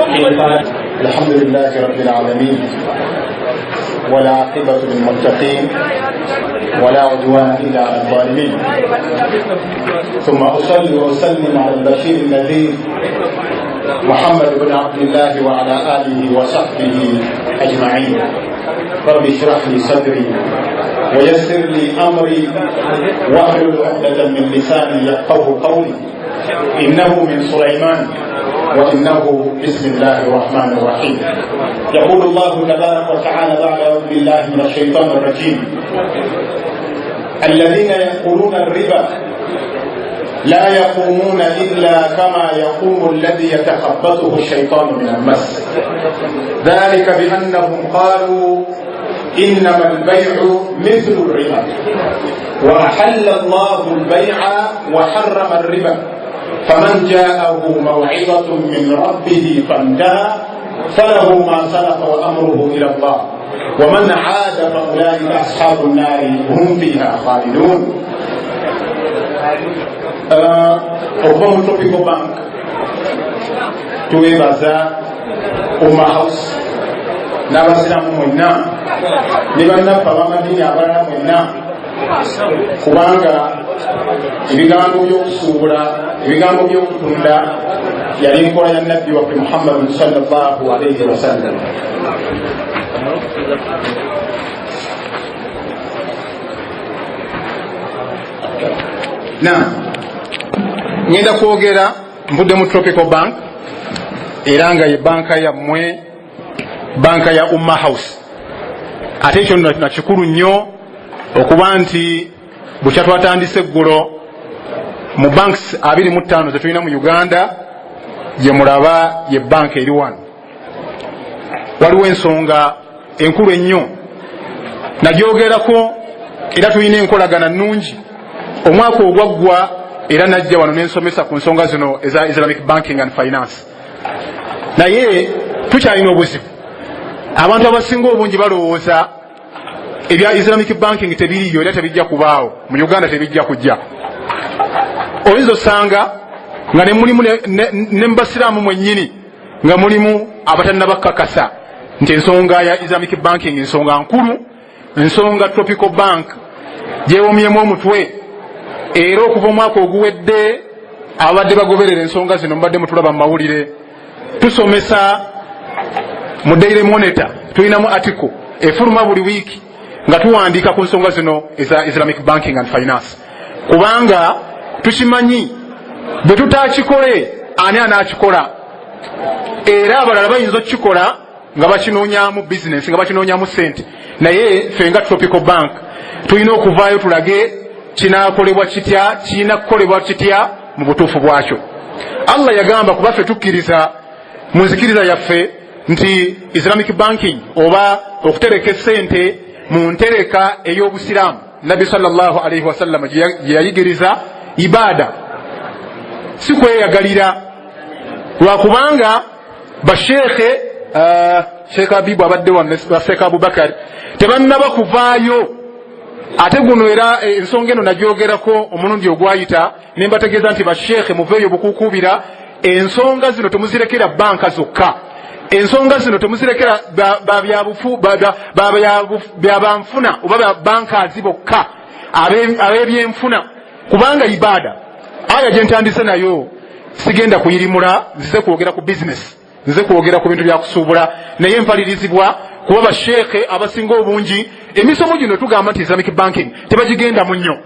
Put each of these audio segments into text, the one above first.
الحمد لله رب العالمين ولا عاقبة للمتقين ولا عدوان إلا على الظالمين ثم أصلي وأسلم على البشير النذير محمد بن عبد الله وعلى آله وصحبه أجمعين. رب اشرح لي صدري ويسر لي أمري واحلل عقدة من لساني يفقهوا قولي إنه من سليمان وإنه بسم الله الرحمن الرحيم. يقول الله تبارك وتعالى بعد أعوذ بالله من الشيطان الرجيم: الذين يأكلون الربا لا يقومون إلا كما يقوم الذي يتخبطه الشيطان من المس، ذلك بأنهم قالوا إنما البيع مثل الربا وأحل الله البيع وحرم الربا، فمن جاءه موعظة من ربه فانتهى فله ما سلف وأمره إلى الله ومن عاد فأولئك أصحاب النار هم فيها خالدون. Okuva mu Tropical Bank tuweebaza Umma House n'abasiraamu mwenna ne bannaffe ab'amadiini abalala mwenna, kubanga ebigambo by'okusuubula, ebigambo by'okutunda yali enkola ya nabbi waffe Muhammad sallallahu alayhi wa sallam. Ngenda kwogera mbudde mu Tropical Bank era nga ye banka yammwe, banka ya Umma House. Ate ekyo na kikulu nnyo okuba nti bukya twatandise eggulo mu banks 25 zetulina mu Uganda gye mulaba ye banka eri wano. Waliwo ensonga enkulu ennyo nagyogerako era tulina enkolagana nnungi. Omwaka ogwaggwa era najja wano n'ensomesa ku nsonga zino eza Islamic Banking and Finance. Naye tukyalina obuzibu. Abantu abasinga obungi balowooza ebya Islamic Banking tebiriyo era tebijja kubaawo mu Uganda, tebijja kujja. Oyinza osanga nga ne mulimu ne mbasiraamu mwennyini nga mulimu abatannabakakasa nti ensonga ya Islamic Banking ensonga nkulu, ensonga Tropical Bank gyewomyemu omutwe. Era okuva omwaka oguwedde abadde bagoberera ensonga zino mbadde mutulaba mu mawulire, tusomesa mu Daily Monitor, tulinamu article efuluma buli wiiki nga tuwandiika ku nsonga zino eza Islamic Banking and Finance, kubanga tukimanyi bwe tutakikole ani anaakikola, era abalala bayinza okukikola nga bakinoonyamu business, nga bakinoonyamu sente. Naye ffe nga Tropical Bank tulina okuvaayo tulage kinaakolebwa kitya, kirina kukolebwa kitya mu butuufu bwakyo. Allah yagamba kuba ffe tukkiriza mu nzikiriza yaffe nti Islamic Banking oba okutereka sente mu ntereka ey'obusiraamu, Nabbi sallallahu alayhi wa sallam gye yayigiriza ibada, si kweyagalira. Lwakubanga basheekhe Sheikh Habibu abadde wano ne Sheikh Abubakar tebannaba kuvaayo. Ate guno era ensonga eno nagyogerako omulundi ogwayita ne mbategeeza nti basheekhe muveeyo bukuukubira ensonga zino temuzirekera banka zokka. Ensonga zino temuzirekera byabanfuna oba banka azibokka ab'ebyenfuna, kubanga ibada aya gye ntandise nayo sigenda kuyirimula, nzize kwogera ku business, nzize kwogera ku bintu bya kusuubula, naye mpalirizibwa kuba basheekhe abasinga obungi emisomo gino tugamba nti Islamic Banking tebagigenda mu nnyo.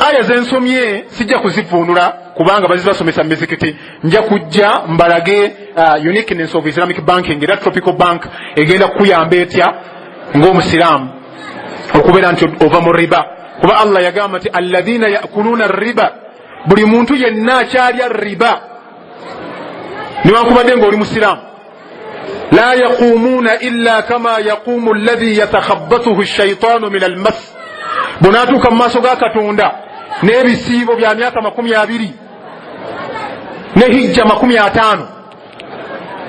Aya zensomye sijja kuzivuunula kubanga bazibasomesa mu mizikiti, nja kujja mbalage uniqueness of Islamic Banking era Tropical Bank egenda kukuyamba etya ng'omusiraamu okubeera nti ova mu riba, kuba Allah yagamba nti alladhina yakuluna riba, buli muntu yenna akyalya riba niwankubadde ng'oli musiraamu, la yaqumuna illa kama yaqumu alladhi yatakhabbathu ash-shaytanu min al-mas. Bunatuuka mu maaso ga Katonda n'ebisiibo bya myaka 20 ne hijja 50,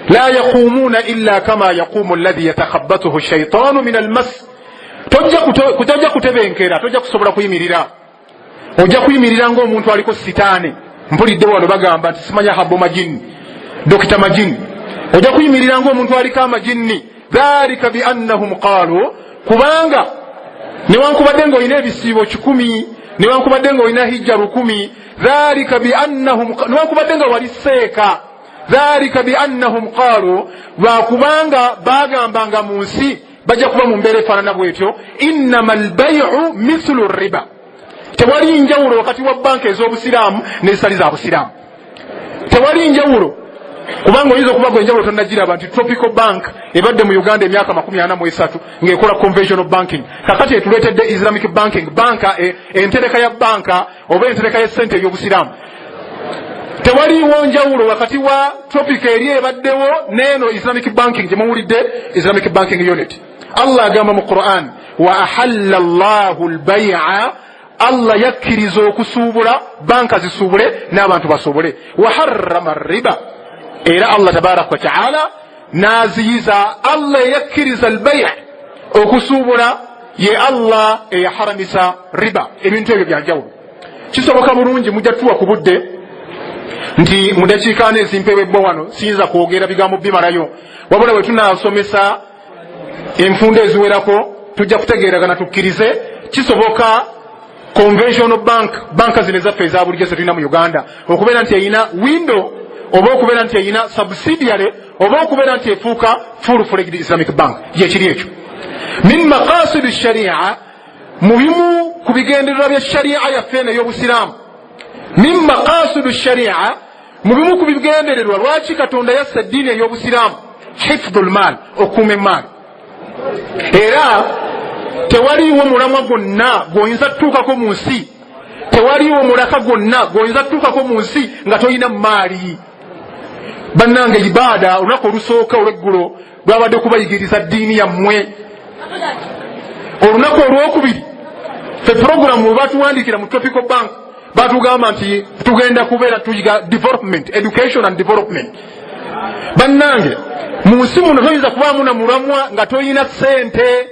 la yaqumuna illa kama yaqumu alladhi yatakhabbathu ash-shaytanu min al-mas. Tojja kutebenkera, tojja kusobola kuyimirira, ojja kuyimirira ng'omuntu aliko sitaane. Mpulidde wano bagamba nti simanya habbo majini Dr. Majini ojja kuyimirira ng'omuntu aliko amajinni. Dhalika biannahum qaalu, kubanga newankubadde ng'olina ebisiibo 100, newankubadde ng'olina hijja 100, dhalika biannahum, newankubadde nga wali seeka, dhalika biannahum qaalu, lwakubanga bagambanga mu nsi bajja kuba mu mbeera efaanana bwetyo, innama albay'u mithlu riba, tewali njawulo wakati wa banka ez'obusiraamu n'ezitali za busiraamu, tewali njawulo. Kubanga oyinza okuba gwe enjawulo tonnagiraba nti Tropical Bank ebadde mu Uganda emyaka 43 ng'ekola conventional banking, kakati etuleetedde Islamic banking, banka entereka ya banka oba entereka y'essente ey'obusiraamu. Tewaliwo njawulo wakati wa Tropical eri ebaddewo n'eno Islamic banking gye muwulidde Islamic banking unit. Allah agamba mu Quran, wa ahalla Allahu al-bay'a, Allah yakkiriza okusuubula, banka zisuubule n'abantu basuubule. Wa harrama riba, era Allah tabaraka wa ta'ala naziyiza, Allah yakkiriza al-bay' okusuubula, ye Allah eyaharamisa riba. Ebintu ebyo byanjawulo. Kisoboka bulungi mujja tuwa ku budde nti mu dakiika ezimpewebbwa wano siyinza kwogera bigambo bimalayo, wabula bwe tunaasomesa enfunda eziwerako tujja kutegeeragana tukkirize. Kisoboka conventional banka zino ezaffe eza bulijjo zetulina mu Uganda okubeera nti eyina window, oba okubeera nti eyina subsidiary, oba okubeera nti efuuka full-fledged Islamic bank. Gyekiri ekyo. Min maqasid sharia, mu bimu ku bigendererwa bya sharia yaffe n'ey'obusiraamu. Min maqasid sharia, mu bimu ku bigendererwa lwaki Katonda yassa eddiini ey'obusiraamu, hifdhul mal, okuuma emaali. Era tewaliiwo mulamwa gwonna gw'oyinza tutuukako mu nsi, tewaliiwo mulaka gwonna gw'oyinza tutuukako mu nsi nga toyina maali. Bannange ibaada olunaku olusooka olweggulo lwabadde kubayigiriza ddiini yammwe. Olunaku olwokubiri fe programu we batuwandiikira mu Tropical Bank batugamba nti tugenda kubeera tuyiga development, education and development. Bannange mu nsi muno toyinza kubaamu na mulamwa nga toyina ssente,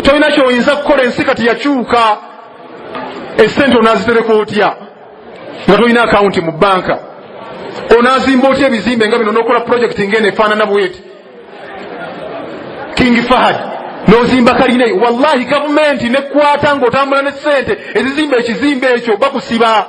toyina kyoyinza kukola. Ensi kati yakyuka, essente onaazitereka otya nga toyina akawunti mu banka? Onaazimba otya ebizimbe nga bino n'okola project ng'eno efaanana bweti? King Fahad n'ozimba kalina, wallahi gavumenti nekwata ng'otambula ne ssente ezizimba ekizimbe ekyo bakusiba.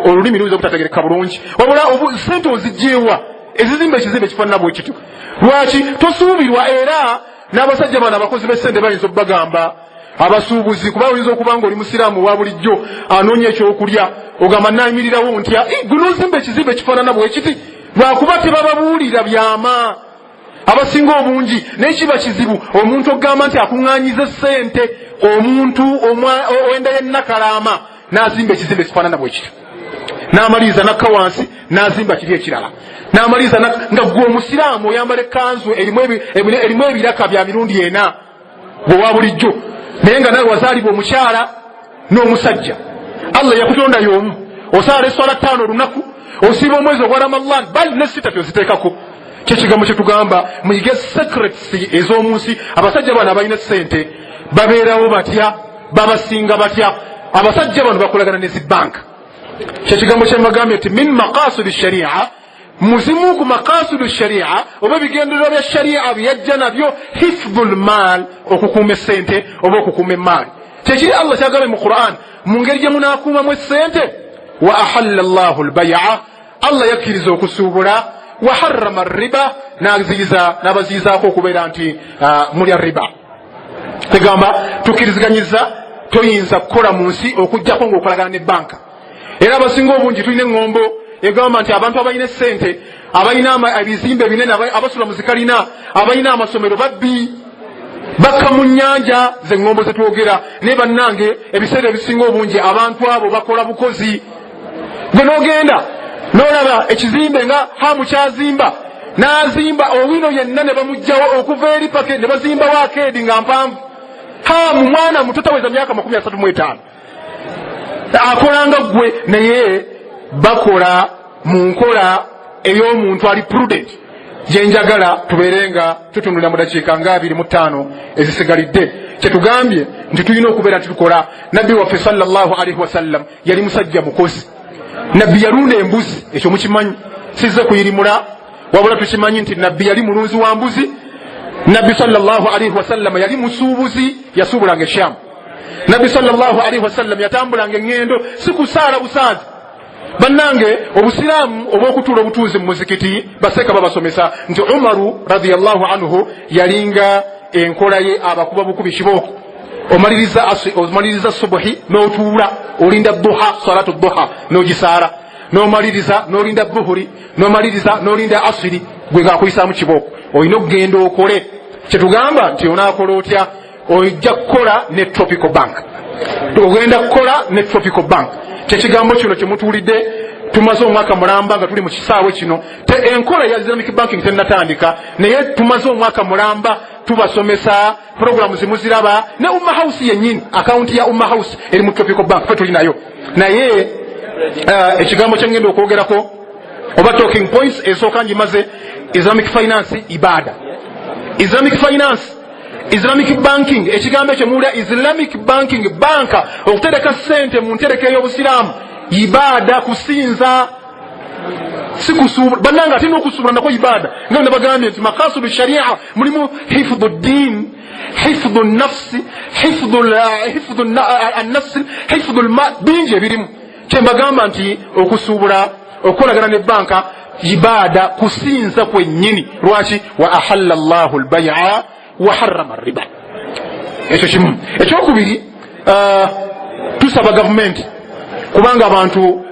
Olulimi luyinza okutategereka bulungi, wabula ssente ozigyewa ezizimba ekizimbe ekifaanana bwe kityo. Lwaki tosuubirwa? Era n'abasajja bano abakozi b'essente bayinza okubagamba abasuubuzi, kuba oyinza okuba nga oli musiraamu wa bulijjo anoonya ekyokulya, ogamba naayimirirawo ntya guno ozimba ekizimbe ekifaanana bwe kiti, lwakuba tebababuulira byama abasinga obungi. Nekiba kizibu omuntu okugamba nti akuŋŋaanyiza ssente, omuntu owenda y'ennakalaama n'azimba ekizimbe ekifaanana bwe kiti, n'amaliriza nakka wansi n'azimba kiri ekirala, n'amaliriza nga gwe omusiraamu oyambala ekkanzu erimu ebiraka bya mirundi 4 gwe wa bulijjo, naye nga nawe wazaalibwa omukyala n'omusajja. Allah yakutonda y'omu, osaala eswala 5 olunaku, osiiba omwezi ogwa Ramadan, bali ne 6 toziteekako. Kyekigambo kye tugamba muyige secrets ez'omu nsi. Abasajja bano abalina ssente babeerawo batya, babasinga batya? Abasajja bano bakolagana ne zibanka. Kyekigambo kye mbagambye nti min maqasid sharia, muzimu ku maqasid sharia oba bigendererwa bya sharia byajja nabyo hifdhul mal, okukuuma essente oba okukuuma emaali. Kyekiri Allah kyagambye mu Quran mu ngeri gye munaakuumamu essente. Wa ahalla Allahu al-bay'a, Allah yakkiriza okusuubula. Wa harrama riba, n'abaziyizaako okubeera nti mulya riba. Tegamba tukkiriziganyiza toyinza kukola mu nsi okuggyako ng'okolagana ne banka. Era abasinga obungi tulina eŋŋombo egamba nti abantu abalina essente, abalina ebizimbe binene, abasula mu zikalina, abalina amasomero babbi, bakka mu nnyanja z'eŋŋombo zetwogera. Naye bannange ebiseera ebisinga obungi abantu abo bakola bukozi. Gwe n'ogenda n'olaba ekizimbe nga hamu kyazimba, n'azimba owino yenna ne bamuggyawo okuva eri pake ne bazimbawo akeedi nga mpanvu. Hamu mwana muto taweza myaka 35 akola nga ggwe, naye bakola mu nkola ey'omuntu ali prudent. Gye njagala tubeerenga tutundulira mu dakiika nga 25 ezisigalidde. Kyetugambye nti tulina okubeera nti tukola. Nabbi waffe sallallahu alaihi wasallam yali musajja mukozi. Nabbi yalunda embuzi, ekyo mukimanyi. sizze kuyirimula wabula tukimanyi nti nabbi yali mulunzi wa mbuzi. Nabbi sallallahu alaihi wasallam yali musuubuzi yasuubulanga esham. Nabbi sallallahu alaihi wasallam yatambulanga engendo si kusaala busaazi. Bannange obusiraamu obw'okutuula obutuuzi mu muzikiti baseeka babasomesa nti Umaru radiyallahu anhu yalinga enkola ye abakuba bukubi kibooko. Omaliriza subuhi n'otuula olinda duha salatu duha n'ogisaala n'omaliriza n'olinda dhuhuri n'omaliriza n'olinda asiri gwe ng'akuyisaamu kibooko. Olina okugenda okole kyetugamba nti onaakola otya ojja kukola ne Tropical Bank. Ogenda kukola ne Tropical Bank. Kyekigambo kino kyemutuulidde tumaze omwaka mulamba nga tuli mu kisaawe kino enkola ya Islamic banking tennatandika naye tumaze omwaka mulamba tubasomesa programu zimuziraba ne Umma House yennyini akaunti ya Umma House eri mu Tropical Bank fe tuli nayo. Naye ekigambo kyengenda okwogerako oba talking points esooka ngimaze Islamic finance ibada. Islamic finance Islamic banking ekigambo ekyo muwulira Islamic banking banka okutereka ssente mu ntereka ey'obusiraamu ibada kusinza si kusuubula bannanga ate n'okusuubula nako ibada nga bwe bagambye nti makasudu sharia mulimu hifdhu ddin hifdhu nnafsi hifdhu annafsi hifdhu lma bingi ebirimu kyembagamba nti okusuubula okukolagana ne banka ibada kusinza kwennyini. Lwaki? Wa ahalla llahu lbai'a wa harrama riba. Ekyo kimu. Ekyokubiri tusaba gavumenti kubanga abantu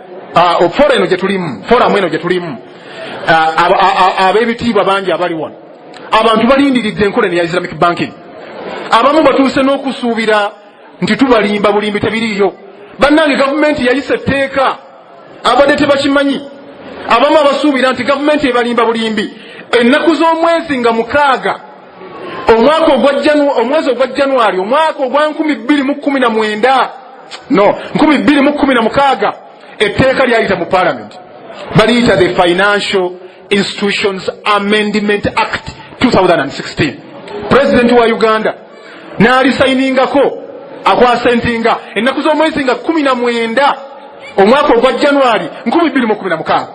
fora eno gye tulimu foramu eno gye tulimu ab'ebitiibwa bangi abali wano abantu balindiridde enkola ya Islamic banking. Abamu batuuse n'okusuubira nti tubalimba bulimbi tebiriiyo. Bannange gavumenti yayisa etteeka abadde tebakimanyi. Abamu abasuubira nti gavumenti ebalimba bulimbi. Ennaku z'omwezi nga 6 omwezi ogwa January omwaka ogwa 2019 no 2016 etteeka lyayita mu parliament baliyita the Financial Institutions Amendment Act 2016. President wa Uganda n'alisainingako akwasentinga ennaku z'omwezi nga 19 omwaka ogwa January 2016.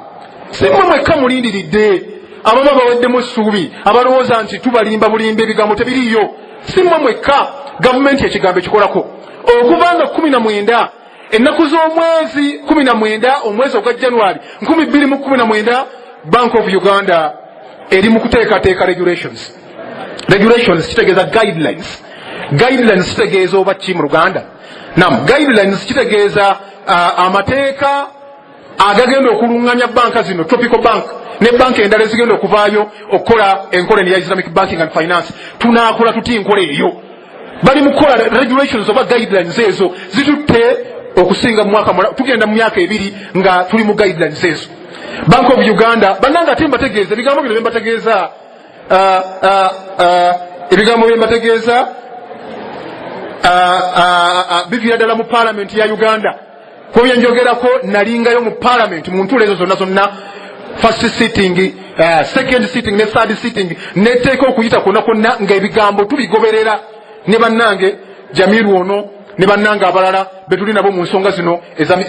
Simwe mwekka mulindiridde abamu baweddemu essuubi abalowooza nti tubalimba bulimba ebigambo tebiriiyo. Simwe mwekka gavumenti ekigambo ekikolako okuvanga 19 ennaku z'omwezi 19 omwezi ogwa January 2019 Bank of Uganda eri mu kuteekateeka regulations kitegeeza guidelines kitegeeza oba ki mu Luganda. Guidelines kitegeeza amateeka agagenda okuluŋŋanya banka zino Tropical Bank ne banka endala ezigenda okuvaayo okukola enkola ya Islamic banking and finance. Tunaakola tuti enkola eyo bali mukola regulations oba guidelines ezo zitutte okusinga mu mwaka tugenda mu myaka 2 nga tuli mu guidelines ezo. Bank of Uganda bannanga ate mbategeeza ebigambo bino byembategeeza ebigambo byembategeeza biviira ddala mu parliament ya Uganda. Kubye njogerako nalingayo mu parliament mu ntuula ezo zonna first sitting second sitting ne third sitting neteeka okuyita konna nga ebigambo tubigoberera ne bannange Jamiru ono ne bannange abalala betuli nabo mu nsonga zino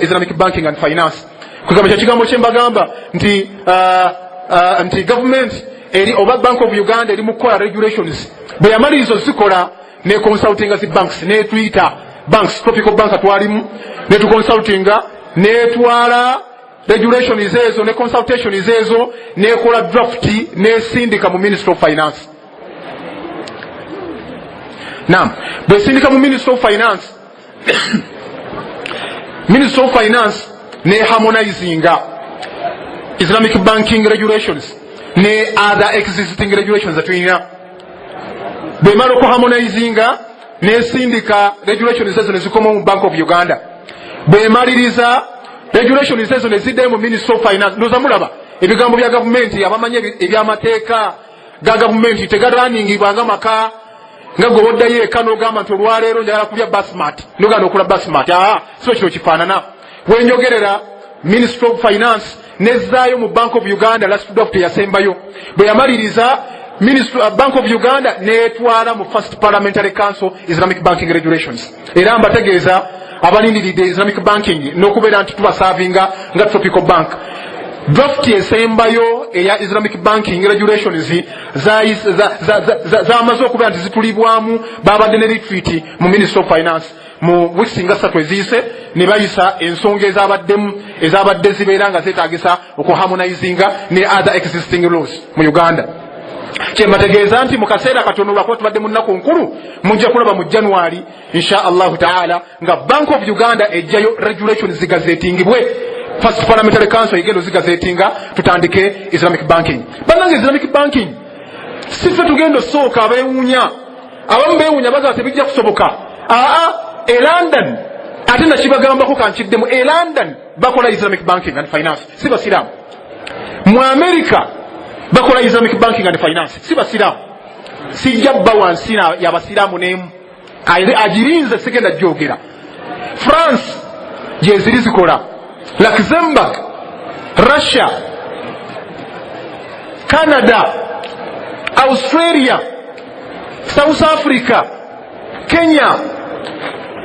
Islamic banking and finance. Kugamba kyekigambo kyembagamba nti government eri oba Bank of Uganda eri mu kukola regulations bwe yamaliriza zikola ne consulting zi banks ne Twitter banks Tropical Bank twalimu ne tu consultinga ne twala regulations ezo ne consultations ezo ne kola draft ne sindika mu Ministry of Finance. Bwe sindika mu Ministry of Finance Ministry of Finance ne harmonizinga Islamic banking regulations ne other existing regulations that tulina. Bwe mala ko harmonizinga ne sindika regulations ezo ne zikoma mu Bank of Uganda. Bwe maliriza regulations ezo ne zidde mu Ministry of Finance. Ndoza mulaba ebigambo bya government abamanye ebyamateeka ga government tegaruningibwa nga maka nga goboddayo eka n'ogamba nti olwaleero njagala kulya basmat nogenda okula basmat so kino kifaanana. Wenjogerera Ministry of Finance nezzaayo mu Bank of Uganda last doctor yasembayo bwe yamaliriza Bank of Uganda netwala mu First Parliamentary Council Islamic Banking Regulations. Era mbategeeza abalindiridde Islamic Banking n'okubeera nti tubasavinga nga Tropical Bank. draft esembayo eya Islamic banking regulations zamaze okubeera nti zitulibwamu babadde ne retreat mu Ministry of Finance mu weeks nga 3 eziyise ne bayisa ensonga ezabadde zibeera nga zeetaagisa okuharmonizinga ne other existing laws mu Uganda. Kyembategeeza nti mu kaseera katono lwakuba tubadde mu nnaku nkulu mujja kulaba mu January insha Allahu taala nga Bank of Uganda ejjayo regulations zigazetingibwe. First Parliamentary Council igendo zigazetinga tutandike Islamic banking. Bannange Islamic banking sife tugendo sooka abewuunya abamu beewuunya baga tebijja kusoboka. London ate nakibagambako kankiddemu London bakola Islamic banking and finance si basiraamu. Mu America bakola Islamic banking and finance si basiraamu. Sijja bba wansi y'abasiraamu n'emu agirinze sigenda gyogera. France gye ziri zikola. Luxembourg, Russia, Canada, Australia, South Africa, Kenya.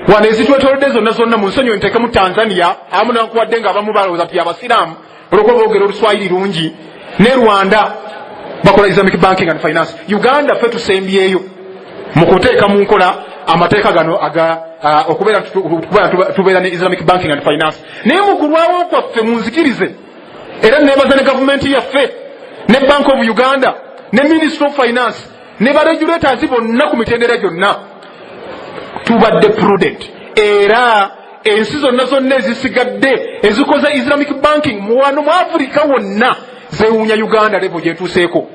Wano ezitwetoledde zonna mu nsonyi nteeke mu Tanzania abamu nakuwadde nga abamu balowooza nti abasiraamu olwokuba boogera oluswayiri lungi. Ne Rwanda bakola Islamic banking and finance. Uganda ffe tusembyeyo mu kuteeka mu nkola amateeka gano okubeera tubeera ne Islamic banking and finance. Naye mu kulwawo kwaffe munzikirize era nebaza ne gavumenti yaffe ne Bank of Uganda ne Ministry of Finance ne baregulators bonna ku mitendera gyonna tubadde prudent era ensi zonna ezisigadde ezikoze Islamic banking mu wano mu Africa wonna zeewuunya Uganda lebo gyetuuseeko.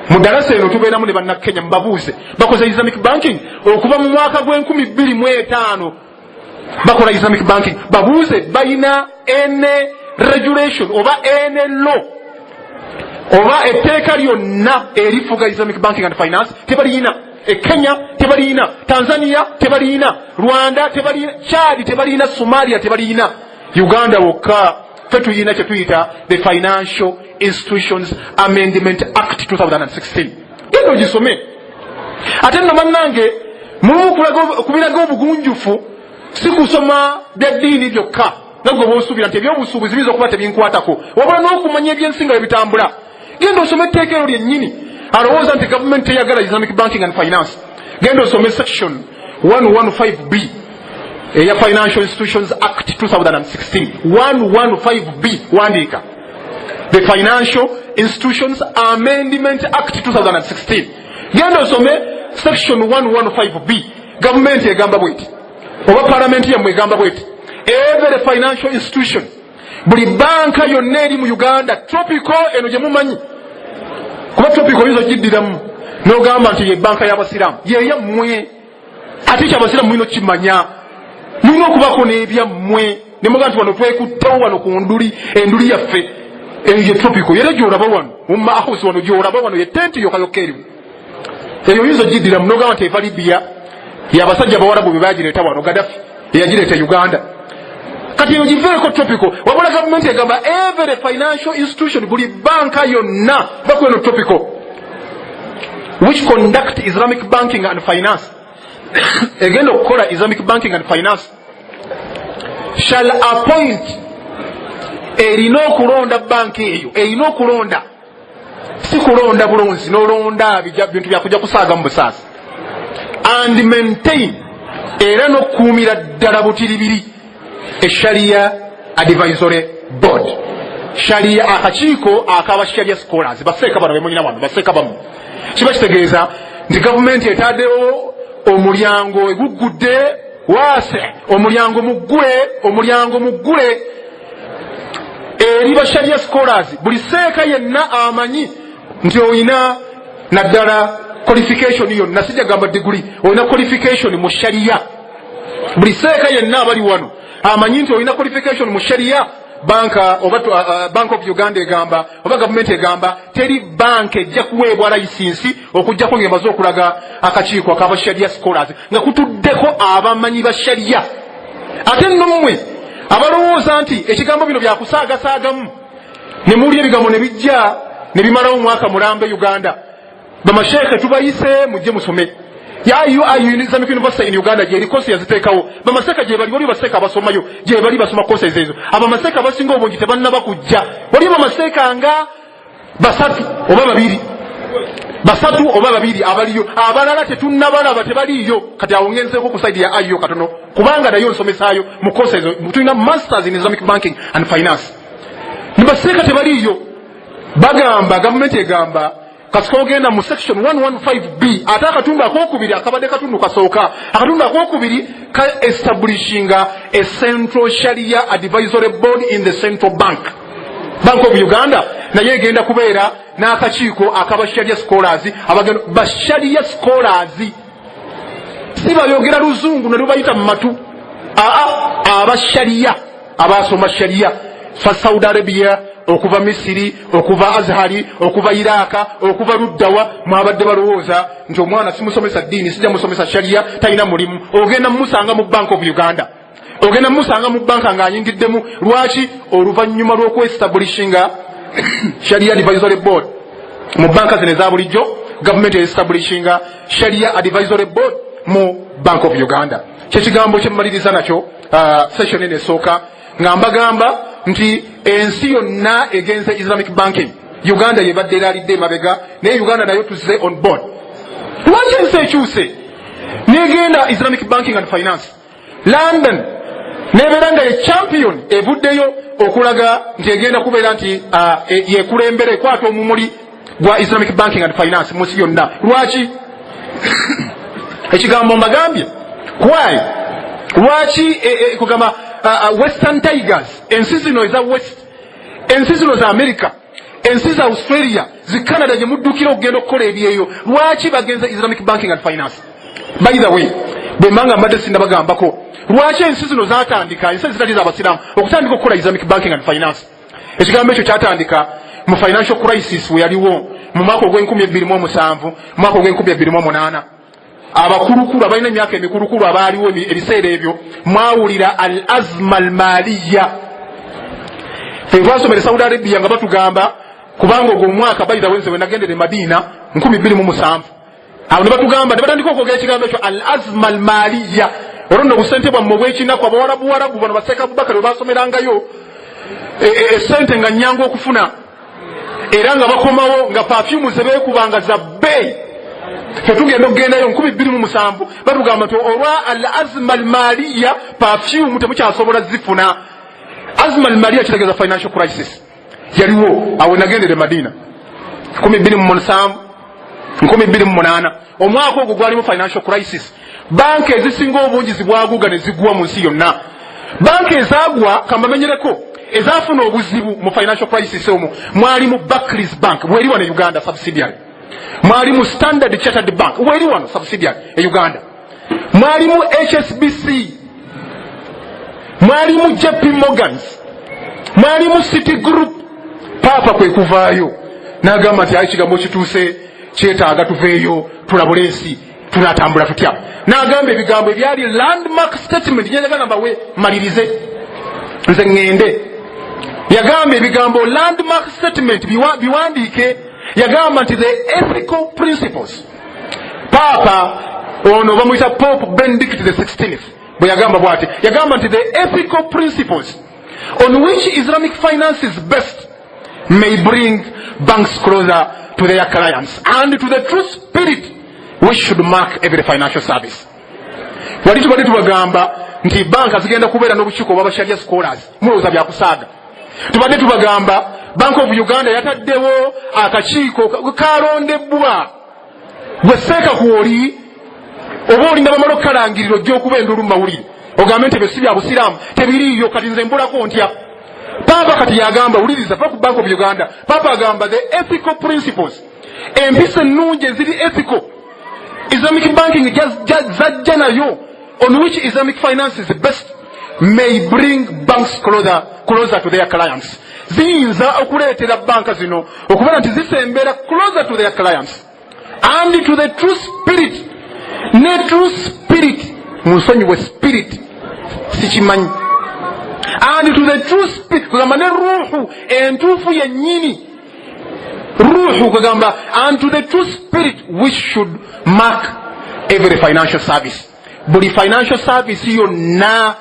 Mu Darasa eno tubeeramu ne bannakenya mbabuuze bakoze Islamic banking okuva mu mwaka gw'2025 bakola Islamic banking. Babuuze balina ene regulation oba ene law oba etteeka lyonna erifuga Islamic banking and finance tebaliina. Kenya tebaliina, Tanzania tebaliina, Rwanda tebaliina, Chad tebaliina, Somalia tebaliina. Uganda wokka ffe tuyina kye tuyita the Financial Institutions Amendment Act 2016. Gendo gisome. Ate nno bannange kubiraga obugunjufu si kusoma byaddiini byokka nagwe bw'osuubira nti ebyobusuubuzi biyinza okuba tebinkwatako wabula n'okumanya ebyensinga bye bitambula. Genda osome etteeka eryo lyennyini alowooza nti gavumenti teyagala Islamic banking and finance. Genda osome section 115B eya Financial Institutions Act 2016. 115B wandiika the Financial Institutions Amendment Act 2016. Genda osome section 115B. Gavumenti egamba bweti oba parliament yammwe egamba bweti every financial institution buli banka yonna eri mu Uganda tropical eno gye mumanyi kuba tropical yizo giddiramu n'ogamba nti ye banka y'abasiraamu yeyammwe ate ky'abasiraamu mulina okimanya mulina okubako n'ebyammwe ne muga nti wano twekuttewo wano ku enduli yaffe ye tropical era gy'olaba wano mu mahouse wano gy'olaba wano ye tenti yokayokka eriwo eyo yizo giddiramu n'ogamba nti eva Libya y'abasajja bawarabu be bagireeta wano Gaddafi eyagireeta Uganda kati eyo giveeko tropical wabula gavumenti egamba every financial institution buli banka yonna bakweno tropical which conduct Islamic banking and finance egenda okukola Islamic banking and finance shall appoint erina okulonda banka eyo erina okulonda si kulonda bulonzi n'olonda bintu byakujja kusaaga mu busaasi and maintain era n'okukuumira ddala butiribiri Sharia Advisory Board. Sharia akakiiko akaba Sharia scholars baseeka bano bemunyina wano baseeka bamu kiba kitegeeza nti gavumenti etaddewo omulyango eguggudde waase omulyango muggule eri ba Sharia scholars buli seeka yenna amanyi nti oyina naddala qualification yonna sijja gamba degree oyina qualification mu Sharia buli seeka yenna abali wano amanyi nti olina qualification mu Sharia banka oba Bank of Uganda egamba oba gavumenti egamba teri banka ejja kuweebwa layisinsi okujjako ng'emaze okulaga akakiiko akaba Sharia scholars nga kutuddeko abamanyi ba Sharia. Ate nno mmwe abalowooza nti ekigambo bino byakusaagasaagamu ne muwulira ebigambo ne bijja ne bimalawo omwaka mulambe Uganda bamasheekhe tubayise mujje musome ya Islamic University in Uganda je course yazitekawo bamaseka je bali wali baseka basomayo je bali basoma courses ezo abamaseka basinga obungi tebanaba kujja wali bamaseka nga basatu oba babiri abaliyo abalala tetunnabalaba tebaliyo kati awongenzeko ku side ya ayo katono kubanga nayo nsomesaayo mu courses between masters in Islamic banking and finance nibaseka tebaliyo bagamba government egamba kasikogenda mu section 115B ate akatundu akokubiri akabadde katundu kasooka akatundu akokubiri ka establishing a central sharia advisory board in the central bank of Uganda naye egenda kubeera n'akakiiko akaba sharia scholars abagenda ba sharia scholars si bayogera luzungu ne lubayita mu matu aba sharia abasoma sharia fa Saudi Arabia okuva Misiri okuva Azhari okuva Iraka okuva Luddawa mwabadde balowooza nti omwana simusomesa ddiini sijja musomesa sharia talina mulimu ogenda musanga mu Bank of Uganda ogenda musanga mu banka ng'ayingiddemu lwaki oluvannyuma lw'okwestablishinga sharia advisory board mu banka zino eza bulijjo government establishinga sharia advisory board mu Bank of Uganda kyekigambo kyemmaliriza nakyo session eno esooka nga mbagamba nti ensi yonna egenze Islamic banking Uganda yebadde eraalidde emabega naye Uganda nayo tuzze on board lwaki ensi ekyuse negenda Islamic banking and finance London nebeera nga ye champion evuddeyo okulaga nti egenda kubeera nti yekulembera ekwata omumuli gwa Islamic banking and finance mu nsi yonna lwaki ekigambo mbagambye why lwaki kugamba Western Tigers ensi zino eza West ensi zino za America ensi za Australia zi Canada gye muddukira okugenda okukola ebyeyo lwaki bagenze Islamic banking and finance by the way bwembanga mbadde sinnabagambako lwaki ensi zino zatandika ensi zitali z'abasiraamu okutandika okukola Islamic banking and finance ekigambo ekyo kyatandika mu financial crisis we yaliwo mu mwaka ogw'2007 mu mwaka ogw'2008 abakulukulu abalina emyaka emikulukulu abaaliwo ebiseera ebyo mwawulira al azma al maliya fe twasomera Saudi Arabia nga batugamba kubanga ogwo omwaka bayita wenze we nagendera e Madina 2007 awo ne batugamba ne batandika okwogera ekigambo ekyo al azma al maliya olwo nno busente bwammwe obw'ekinaku abawarabu bano baseeka Abubakar basomerangayo esente nga nnyangu okufuna era nga bakomawo nga perfume ze beekubanga za bbeeyi tetugenda okugendayo 2007 batugamba nti olwa al azma al maliya perfume temukyasobola zifuna azma al maliya kitegeeza financial crisis yaliwo awo nagendera e Madina 2007 2008 omwaka ogwo gwalimu financial crisis banka ezisinga obungi zibwaguga ne zigwa mu nsi yonna banka ezagwa kambamenyereko ezafuna obuzibu mu financial crisis omwo mwalimu Barclays Bank weri wano e Uganda subsidiary mwalimu Standard Chartered Bank weri wano subsidiary e Uganda mwalimu HSBC mwalimu JP Morgans mwalimu City Group papa kwe kuvaayo n'agamba nti ekigambo kituuse kyetaaga tuveeyo tulabule ensi tunatambula tutya n'agamba ebigambo ebyali landmark statement nyenagana mbawe malirize nze ngende yagamba ebigambo landmark statement biwandiike yagamba nti the ethical principles papa ono bamuyita Pope Benedict the 16th bwe yagamba bw'ati yagamba nti the ethical principles on which Islamic finance is based may bring banks closer to their clients and to the true spirit which should mark every financial service. Wali tubadde tubagamba nti banka zigenda kubeera n'obukiiko bw'abasharia scholars mulowooza byakusaaga. Tubadde tubagamba Bank of Uganda yataddewo akakiiko kalondebwa gwe seeka kuwoli oba olinda bamala okukalangirira ojja okuba endulu mu mawulire ogambe nti ebyo si bya busiraamu tebiriiyo kati nze mbulako ntya. Papa kati yagamba wuliriza va ku Bank of Uganda papa agamba the ethical principles empisa ennungi eziri ethical Islamic banking zajja nayo on which Islamic finance is best may bring banks closer to their clients. Ziyinza okuleetera banka zino okubeera nti zisembera closer to their clients and to the true spirit ne true spirit musonyiwe spirit sikimanyi and to the true spirit kugamba ne ruhu entuufu yennyini ruhu kugamba and to the true spirit which should mark every financial service. Buli financial service yonna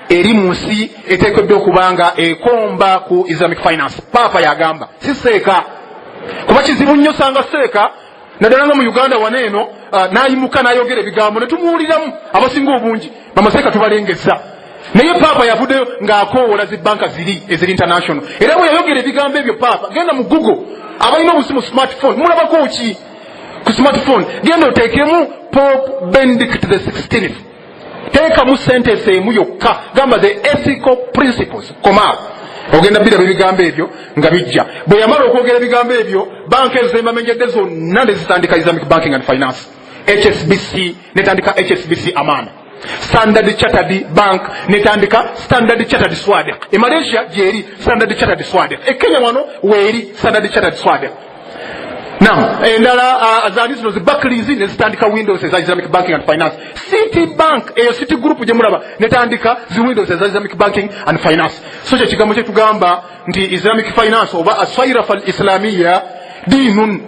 eri munsi eteekeddwa okubanga ekomba ku Islamic finance. Papa yagamba si seeka kuba kizibu nnyo sanga seeka naddala nga mu Uganda waneeno n'ayimuka n'ayogera ebigambo ne tumuwuliramu abasinga obungi bamaseeka tubalengeza. Naye Papa yavuddeyo ng'akoowola zi banka eziri international. Era bwe yayogera ebigambo ebyo Papa genda mu Google abalina obusimu smartphone mulabako ki ku smartphone genda oteekemu Pope Benedict the 16th. Teekamu sentence emu yokka gamba the ethical principles koma ogenda biraba ebigambo ebyo nga bijja. Bwe yamala okwogera ebigambo ebyo banka ez'emamenyedde zonna ne zitandika Islamic banking and finance. HSBC netandika HSBC Amana, Standard Chartered Bank netandika Standard Chartered Swadeq. E Malaysia gyeri Standard Chartered Swadeq. E Kenya wano weeri Standard Chartered Swadeq. Nam endala zaali zino zi Barclays ne zitandika Windows eza Islamic banking and finance. City Bank eyo City Group gye mulaba netandika zi Windows eza Islamic banking and finance. So kye kigambo kye tugamba nti Islamic finance oba aswairafa al-islamiyya dinun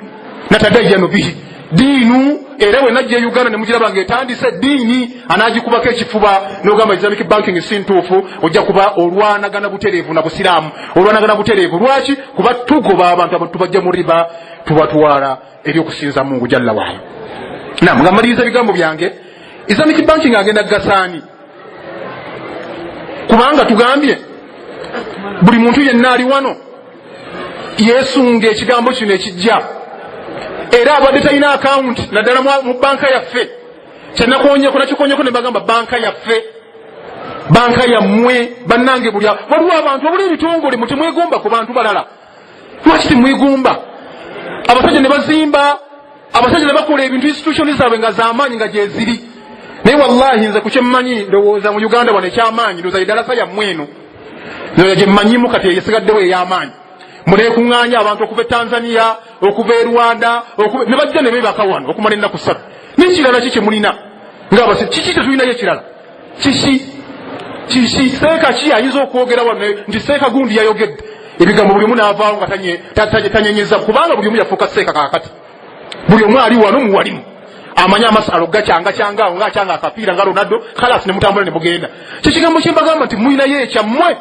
natadayyanu bihi. Diinu era bwe najja Uganda ne mugiraba ng'etandise diini anaagikubako ekifuba n'ogamba Islamic banking si ntuufu ojja kuba olwanagana butereevu na busiraamu. Olwanagana butereevu lwaki? Kuba tugoba abantu tubajja mu riba tubatwala eri okusinza Mungu jalla waala. Naam, nga mmaliriza ebigambo byange, Islamic banking agenda gasaani kubanga tugambye buli muntu yenna ali wano yeesunga ekigambo kino ekijja. Era abadde talina account naddala mu banka yaffe kyenakoonyeko nakikonyeko ne bagamba banka yaffe banka yammwe bannange buli waliwo abantu abuli ebitongole mutemwegomba ku bantu balala. Lwaki temwegomba? Abasajja ne bazimba, abasajja ne bakola ebintu institution zaabwe nga z'amaanyi nga gyeziri. Naye wallahi nze ku kyemmanyi ndowooza mu Uganda wano ekyamaanyi ndowooza idalasa yammwe eno nyo gye mmanyimu kati eyesigaddewo ey'amaanyi. Muneekuŋŋaanya abantu okuva e Tanzania, okuva e Rwanda, ne bajja ne beebaka wano okumala ennaku 3. N'ekirala ki kye mulina ng'abasi kiki tetulinayo ekirala? Kiki seeka ki ayinza okwogera wano nti seeka gundi yayogedde ebigambo buli omu n'avaawo nga tanyenyeza kubanga buli omu yafuuka seeka kaakati. Buli omu ali wano muwalimu amanyi amasalo gakyangaawo ng'akyanga akapiira nga Ronaldo khalas ne mutambula ne mugenda. Kyekigambo kye mbagamba nti mulinayo ekyammwe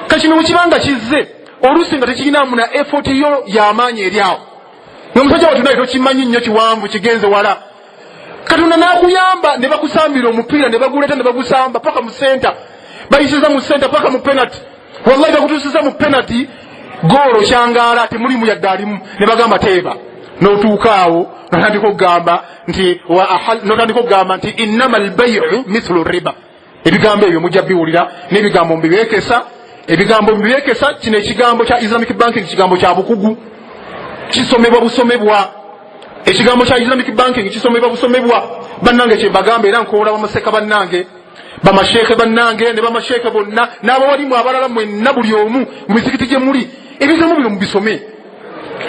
kakino bwe kibanga kizze oluusi nga tekirinaamu na effort yo y'amaanyi eri awo. Ng'omusajja watundaye tokimanyi nnyo kiwanvu kigenze wala. Katonda n'akuyamba ne bakusambira omupiira ne baguleeta ne bagusamba paka mu senta. Bayisiza mu senta paka mu penalty. Wallahi bakutuusiza mu penalty goolo kyangaala temulimu yadde alimu ne bagamba teeba. N'otuukaawo n'otandika okugamba nti innamal bay'u mithlu riba. Ebigambo ebyo mujja biwulira n'ebigambo mbibeekesa. Ebigambo mbibeekesa kino ekigambo kya Islamic banking kigambo kya bukugu kisomebwa busomebwa. Ekigambo kya Islamic banking kisomebwa busomebwa. Bannange kye mbagamba era nkoola bamaseka bannange bamasheeke bannange ne bamasheeke bonna n'abawalimu abalala mwenna buli omu mu mizikiti gye muli ebigambo bino mubisome.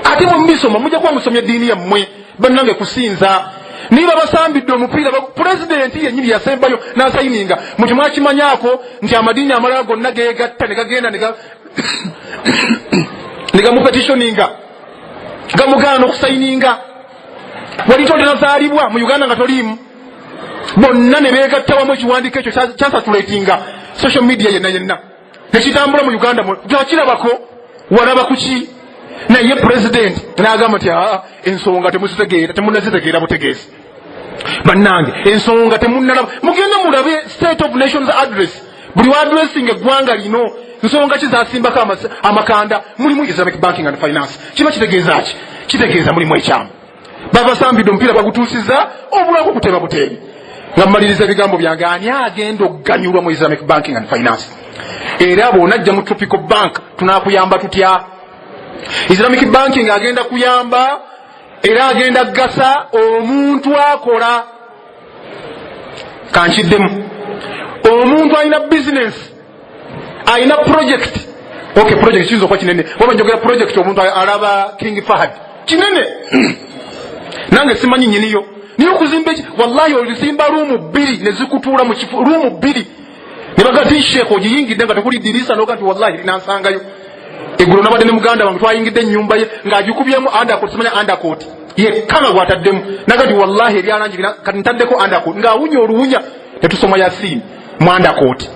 Ate bwe mubisoma mujja kuba musomye eddiini yammwe bannange kusinza. Niba basambidde omupiira pulezidenti yennyini yasembayo n'asayininga muti mwakimanyaako nti amadiini amalala gonna geegatta ne gagenda ne gamupetitioninga gamugaana okusayininga. Wali tonazaalibwa mu Uganda nga toliimu bonna ne beegatta wamu ekiwandiiko ekyo kyasatulatinga social media yenna nekitambula mu Uganda twakirabako walaba kuki. Naye pulezidenti n'agamba nti ensonga temunnazitegeera butegeezi. Bannange ensonga temunnalaba mugenda mulabe State of Nations address buli wa addressing eggwanga lino nsonga ki zasimbako amakanda mulimu Islamic banking and finance. Kiba kitegeeza ki? Kitegeeza mulimu ekyamu. Babasambidde omupiira bagutuusiza obulako kuteba buteebi. Nga mmaliriza ebigambo byange ani agenda okuganyulwa mu Islamic banking and finance? Era bw'onajja mu Tropical Bank tunaakuyamba tutya? Islamic banking agenda kuyamba era agenda gasa omuntu akola. Kankiddemu omuntu alina business alina project. Okay, project kiyinza okuba kinene waba njogera project omuntu alaba King Fahad kinene nange simanyi nyiniyo niyo okuzimba wallahi olizimba ruumu 2 ne zikutuula mu kifu ruumu 2 ne bagati sheekh ogiyingidde nga tekuli dirisa n'ogati wallahi linansangayo. Eggulo nabadde ne muganda wange twayingidde ennyumba ye ng'agikubyemu undercoat. Simanya undercoat yekka gwataddemu nagati wallahi ebyalangi kati ntaddeko andako ngaawunya oluwunya netusoma Yasin mu andakoti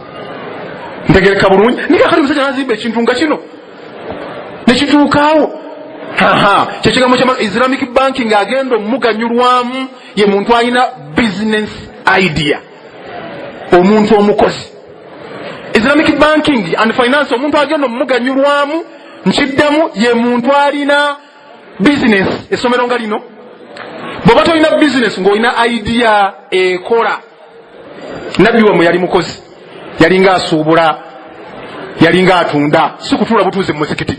ntegereka bulungi nikakati musajja nazimba ekintu nga kino nekituukaawo kyekigambo kya Islamic banking agenda omuganyulwamu ye muntu alina business idea omuntu omukozi Islamic banking and finance omuntu agenda omuganyulwamu nkiddamu ye muntu alina business essomero nga lino bw'oba tolina business ng'olina idea ekola nabbi wamwe yali mukozi yalinga asuubula yalinga atunda si kutuula butuuze mu muzikiti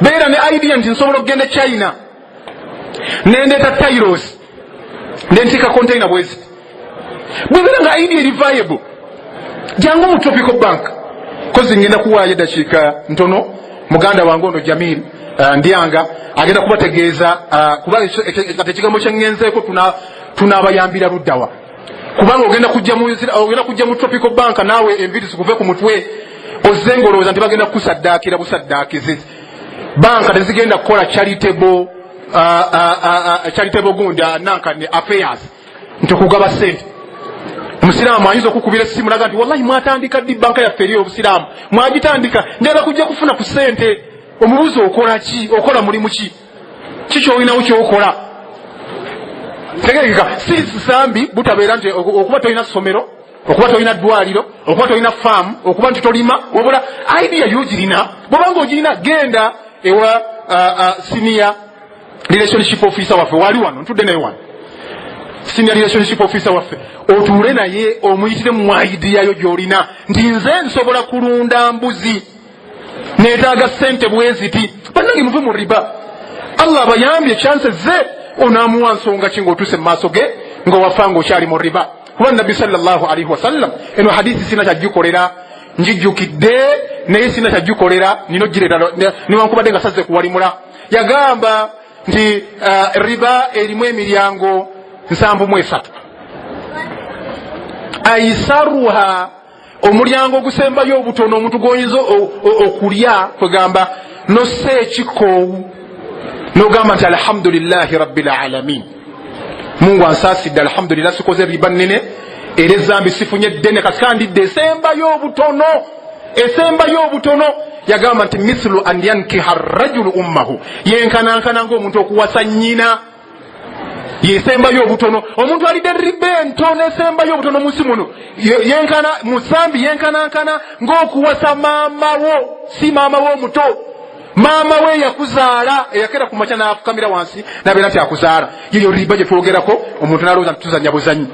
beera ne idea nti nsobola okugenda China nendeeta tairos nentika container bwezi bwebeera nga idea eri viable jangu mu Tropical Bank kozi ngenda kuwaayo eddakiika ntono muganda wange ono Jamil Ndianga agenda kubategeeza kuba ekigambo kyengenzeeko tunaabayambira luddawa kubanga ogenda kujja mu Tropical Bank naawe enviiri zikuve ku mutwe ozze ng'olowooza nti bagenda kukusaddaakira busaddaakizi banka tezigenda kukola charitable gundi nankane affairs nti okugaba sente omusiraamu ayinza okukubira essimu laga nti wallahi mwatandika ddi banka yaffe eri obusiraamu mwagitandika njagala kujja kufuna ku sente omubuuzi okola ki okola mulimu ki kikyolinawo kyokola tegereka si sambi butabeera nti okuba tolina ssomero okuba tolina ddwaliro okuba tolina faamu okuba nti tolima wabula idea yogirina bwobanga ogirina genda ewa senior relationship officer waffe wali wano ntudde naye wano senior relationship officer waffe otuule naye omuyitire mu idea yo gyolina nti nze nsobola kulunda mbuzi neetaaga ssente bweziti bannange muve mu riba Allah abayambye chances ze onaamuwa nsonga ki ng'otuuse mu maaso ge ng'owafanga okyali mu riba kuba nabbi sallallahu alaihi wasallam eno hadithi sina kyagikolera njijjukidde naye sina kyagikolera nino gireeta niwankubadde nga sazze kuwalimula yagamba nti riba erimu emiryango 73 aisaruha omulyango ogusembayo obutono omuntu goyinza okulya kwegamba nossa ekikoowu nogamba nti alhamdulillahi rabbil alamin Mungu ansaasidde alhamdulillah sikoze riba nnene era ezambi sifunye ddene kasikandidde esembayo obutono yagamba nti mithlu an yankiha rajulu ummahu yenkanankana ng'omuntu okuwasa nnyina yesembayo obutono omuntu alidde riba entono esembayo obutono munsi muno yenkana musambi yenkanankana ng'okuwasa maamawo si maamawo omuto maama we yakuzaala eyakera ku makya n'afukamira wansi nabeera nti akuzaala yeyo riba gye twogerako omuntu n'alowooza nti tuzanya buzanyi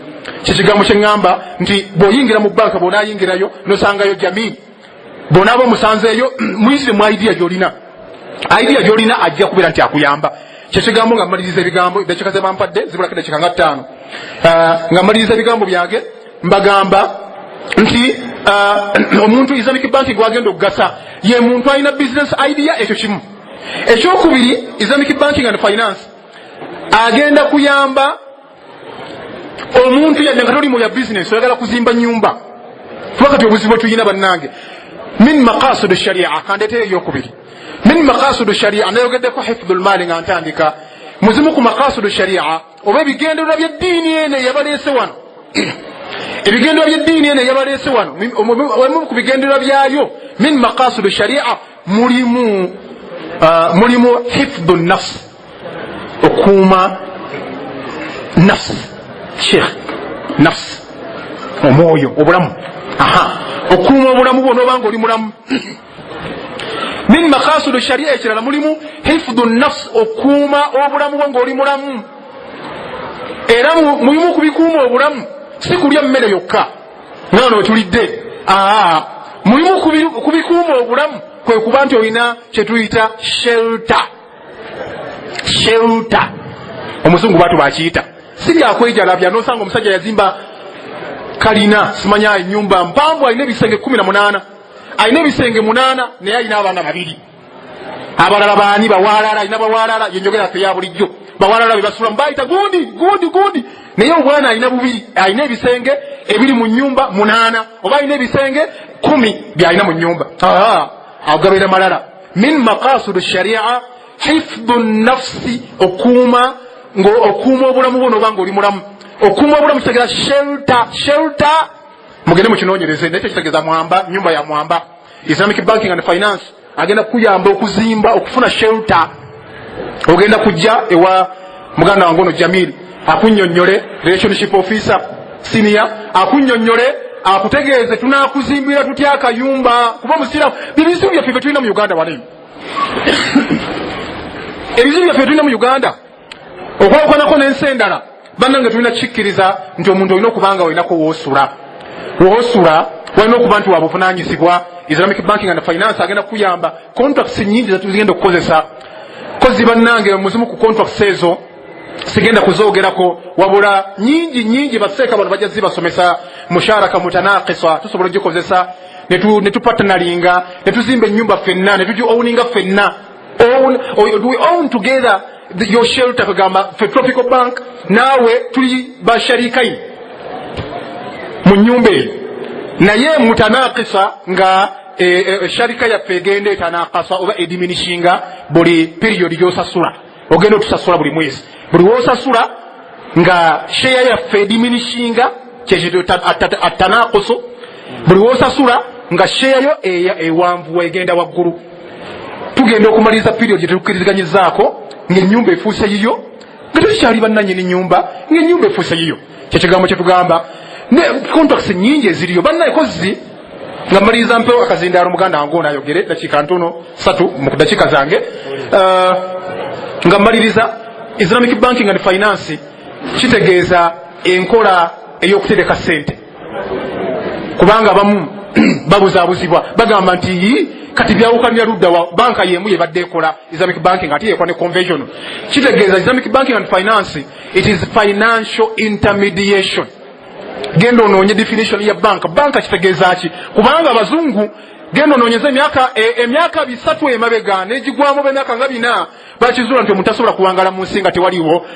kyekigambo kye ŋŋamba nti bw'oyingira mu banka bw'onaayingirayo nosangayo Jamil bw'onaaba omusanzeeyo muyitire mu idea gy'olina ajja kubeera nti akuyamba kyekigambo nga mmaliriza ebigambo eddakiika ze bampadde zibulako eddakiika nga 5 nga mmaliriza ebigambo byange mbagamba nti omuntu Islamic banking gwagenda okugasa ye muntu alina business idea ekyo kimu ekyokubiri Islamic banking and finance agenda kuyamba omuntu yadde nga toli mu ya business oyagala kuzimba nyumba kuba kati obuzibu tuyina bannange min maqasid sharia kandeeteyo eyokubiri min maqasid sharia nayogeddeko hifdhul mali nga ntandika muzimu ku maqasid sharia oba ebigendererwa by'eddiini ene yabaleese wano ebigendererwa by'eddiini ene yabaleese wano wemu ku bigendererwa byayo min maqasid sharia mulimu hifdhu nafs okuuma nafs sheikh nafs omwoyo obulamu okuuma obulamu bwona obanga oli mulamu min maqasid sharia ekirala mulimu hifdhu nafs okuuma obulamu bwo ng'oli mulamu era mulimu kubikuuma obulamu si kulya mmere yokka ngano wetulidde mulimu kubikuuma obulamu kwe kuba nti olina kyetuyita shelter omuzungu batu bakiyita si byakwejalabya nosanga omusajja yazimba kalina simanya ennyumba mpanvu alina ebisenge 18 alina ebisenge 8 naye alina abaana 2 abalala baani bawalala alina bawalala yenjogera yaffe ya bulijjo bawalala bebasula mbayita gundi naye obwana alina 2 alina ebisenge ebiri mu nnyumba 8 oba alina ebisenge 10 byalina mu nnyumba agabeera malala min maqasid sharia hifdhu nafsi okuuma obulamu bwo n'obanga oli mulamu okuuma obulamu kitegeeza shelter mugende mukinoonyereze naye kitegeeza mwamba nyumba ya mwamba Islamic Banking and Finance agenda kuyamba okuzimba okufuna shelter ogenda kujja ewa muganda wange ono Jamil akunnyonnyole relationship officer senior akunnyonnyole akutegeeze tunakuzimbira tutya akayumba kuba musiramu bibizibu byaffe bye tulina mu Uganda wano ebizibu byaffe tulina mu Uganda okwawukanako n'ensi endala bannange tulina kikkiriza nti omuntu olina okubanga olinako woosula walina okuba nti wabuvunaanyizibwa Islamic Banking and Finance agenda kuyamba contracts nyingi zetuzigenda okukozesa kozi bannange muzimu ku contracts ezo sigenda kuzoogerako wabula nyingi baseeka bano bajja zibasomesa musharaka mutanaqisa tusobola ogikozesa ne tupatanalinga ne tuzimba ennyumba ffenna ne tugi-owninga ffenna we own together your shelter kugamba fe Tropical Bank naawe tuli basharikaini mu nnyumba eyo naye mutanaqisa nga sharika yaffe egenda etanaqasa oba ediminishinga buli period gyosasula ogenda otusasula buli mwezi buli wosasula nga share yaffe ediminishinga kyekyo atanaquso buli wosasula nga share yo ewanvu egenda waggulu tugenda okumaliza period gyetukkirizganyizaako ng'ennyumba efuuse yiyo nga tetukyali bannannyini nnyumba ng'ennyumba efuuse yiyo kyekigambo kyetugamba ne contracts nyingi eziriyo bannaye kozi nga maliriza mpewo akazindaalo muganda wange ono ayogere dakiika ntono 3 mu dakiika zange nga maliriza Islamic Banking and Finance kitegeeza enkola ey'okutereka ssente kubanga abamu babuzaabuzibwa bagamba nti kati byawukanira ludda wa banka yemu yebadde ekola Islamic Banking ate yekola ne convention kitegeeza Islamic Banking and Finance it is financial intermediation genda onoonye definition ya banka kitegeeza ki kubanga abazungu genda onoonyeza emyaka 3 emabega n'egigwamu b'emyaka nga 4 bakizuula nti omuntu tasobola kuwangala mu nsi nga tewaliwo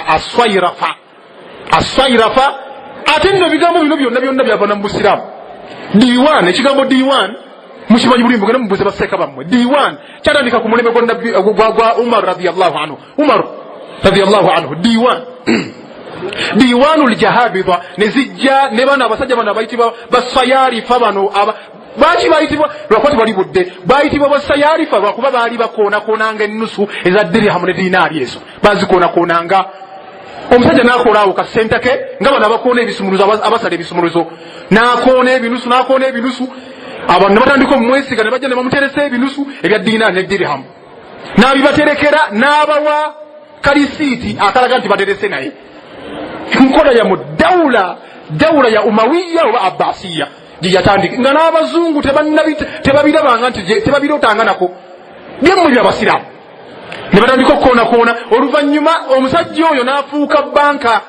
aswairafa ate nno ebigambo bino byonna byava mu busiraamu D1 ekigambo D1 mukimanyi bulimi mugende mubuuze baseeka bammwe D1 kyatandika ku mulembe gwa Umar radiyallahu anhu D1 ljahabidha nezijja ne bana abasajja bano abayitibwa basayarifa bano baki bayitibwa lwakwati bali budde bayitibwa basayarifa lwakuba baali bakoonakoonanga ennusu eza dirham ne dinaari ezo bazikoonakoonanga omusajja n'akolaawo kasente ke nga bano abakoona ebisumuluzo abasala ebisumuluzo n'akoona ebinusu abantu ne batandika omumwesiga ne bajja ne bamuteresa ebinusu ebya dinaari ne dirham n'abibaterekera n'abawa kalisiiti akalaga nti baterese naye nkola ya dawula ya umawiya oba abbasiya gyeyatandika nga n'abazungu tebabirabanga nti tebabirotanga nako byemmwe byabasiraamu ne batandika okukoonakoona oluvannyuma omusajja oyo n'afuuka banka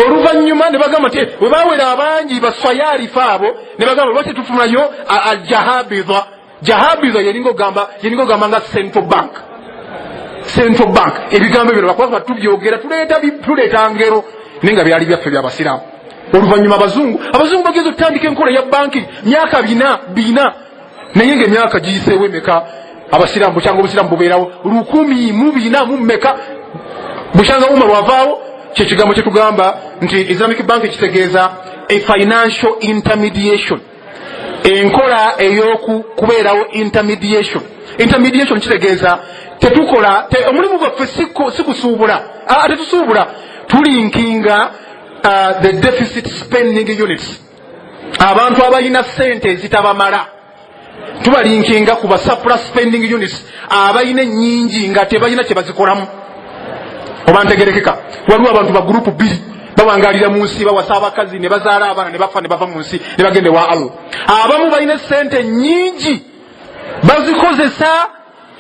oluvannyuma ne bagamba nti bwe bawera abangi baswayarifa abo ne bagamba lwaki tufunayo jahabidha yeninga ogamba nga Central Bank ebigambo bino bakuba tubyogera tuleeta ngero naye nga byali byaffe byabasiraamu oluvannyuma abazungu bageze okutandika enkola ya banki myaka 4 naye ng'emyaka giyiseewo emeka abasiraamu bukyanga obusiraamu bubeerawo 1,400 mu mmeka bukyanga Umar wavaawo kyekigambo kyetugamba nti Islamic Bank kitegeeza a financial intermediation enkola ey'okubeerawo intermediation kitegeeza tetukola omulimu gwaffe sikusuubula tetusuubula tulinkinga the deficit spending units abantu abalina ssente ezitabamala tubalinkinga ku ba surplus spending units abalina ennyingi nga tebalina kye bazikolamu oba ntegerekeka waliwo abantu ba gurupu 2 bawangalira mu nsi bawasa abakazi ne bazaala abaana ne bafa ne bava mu nsi ne bagende wa Allah abamu balina ssente nnyingi bazikozesa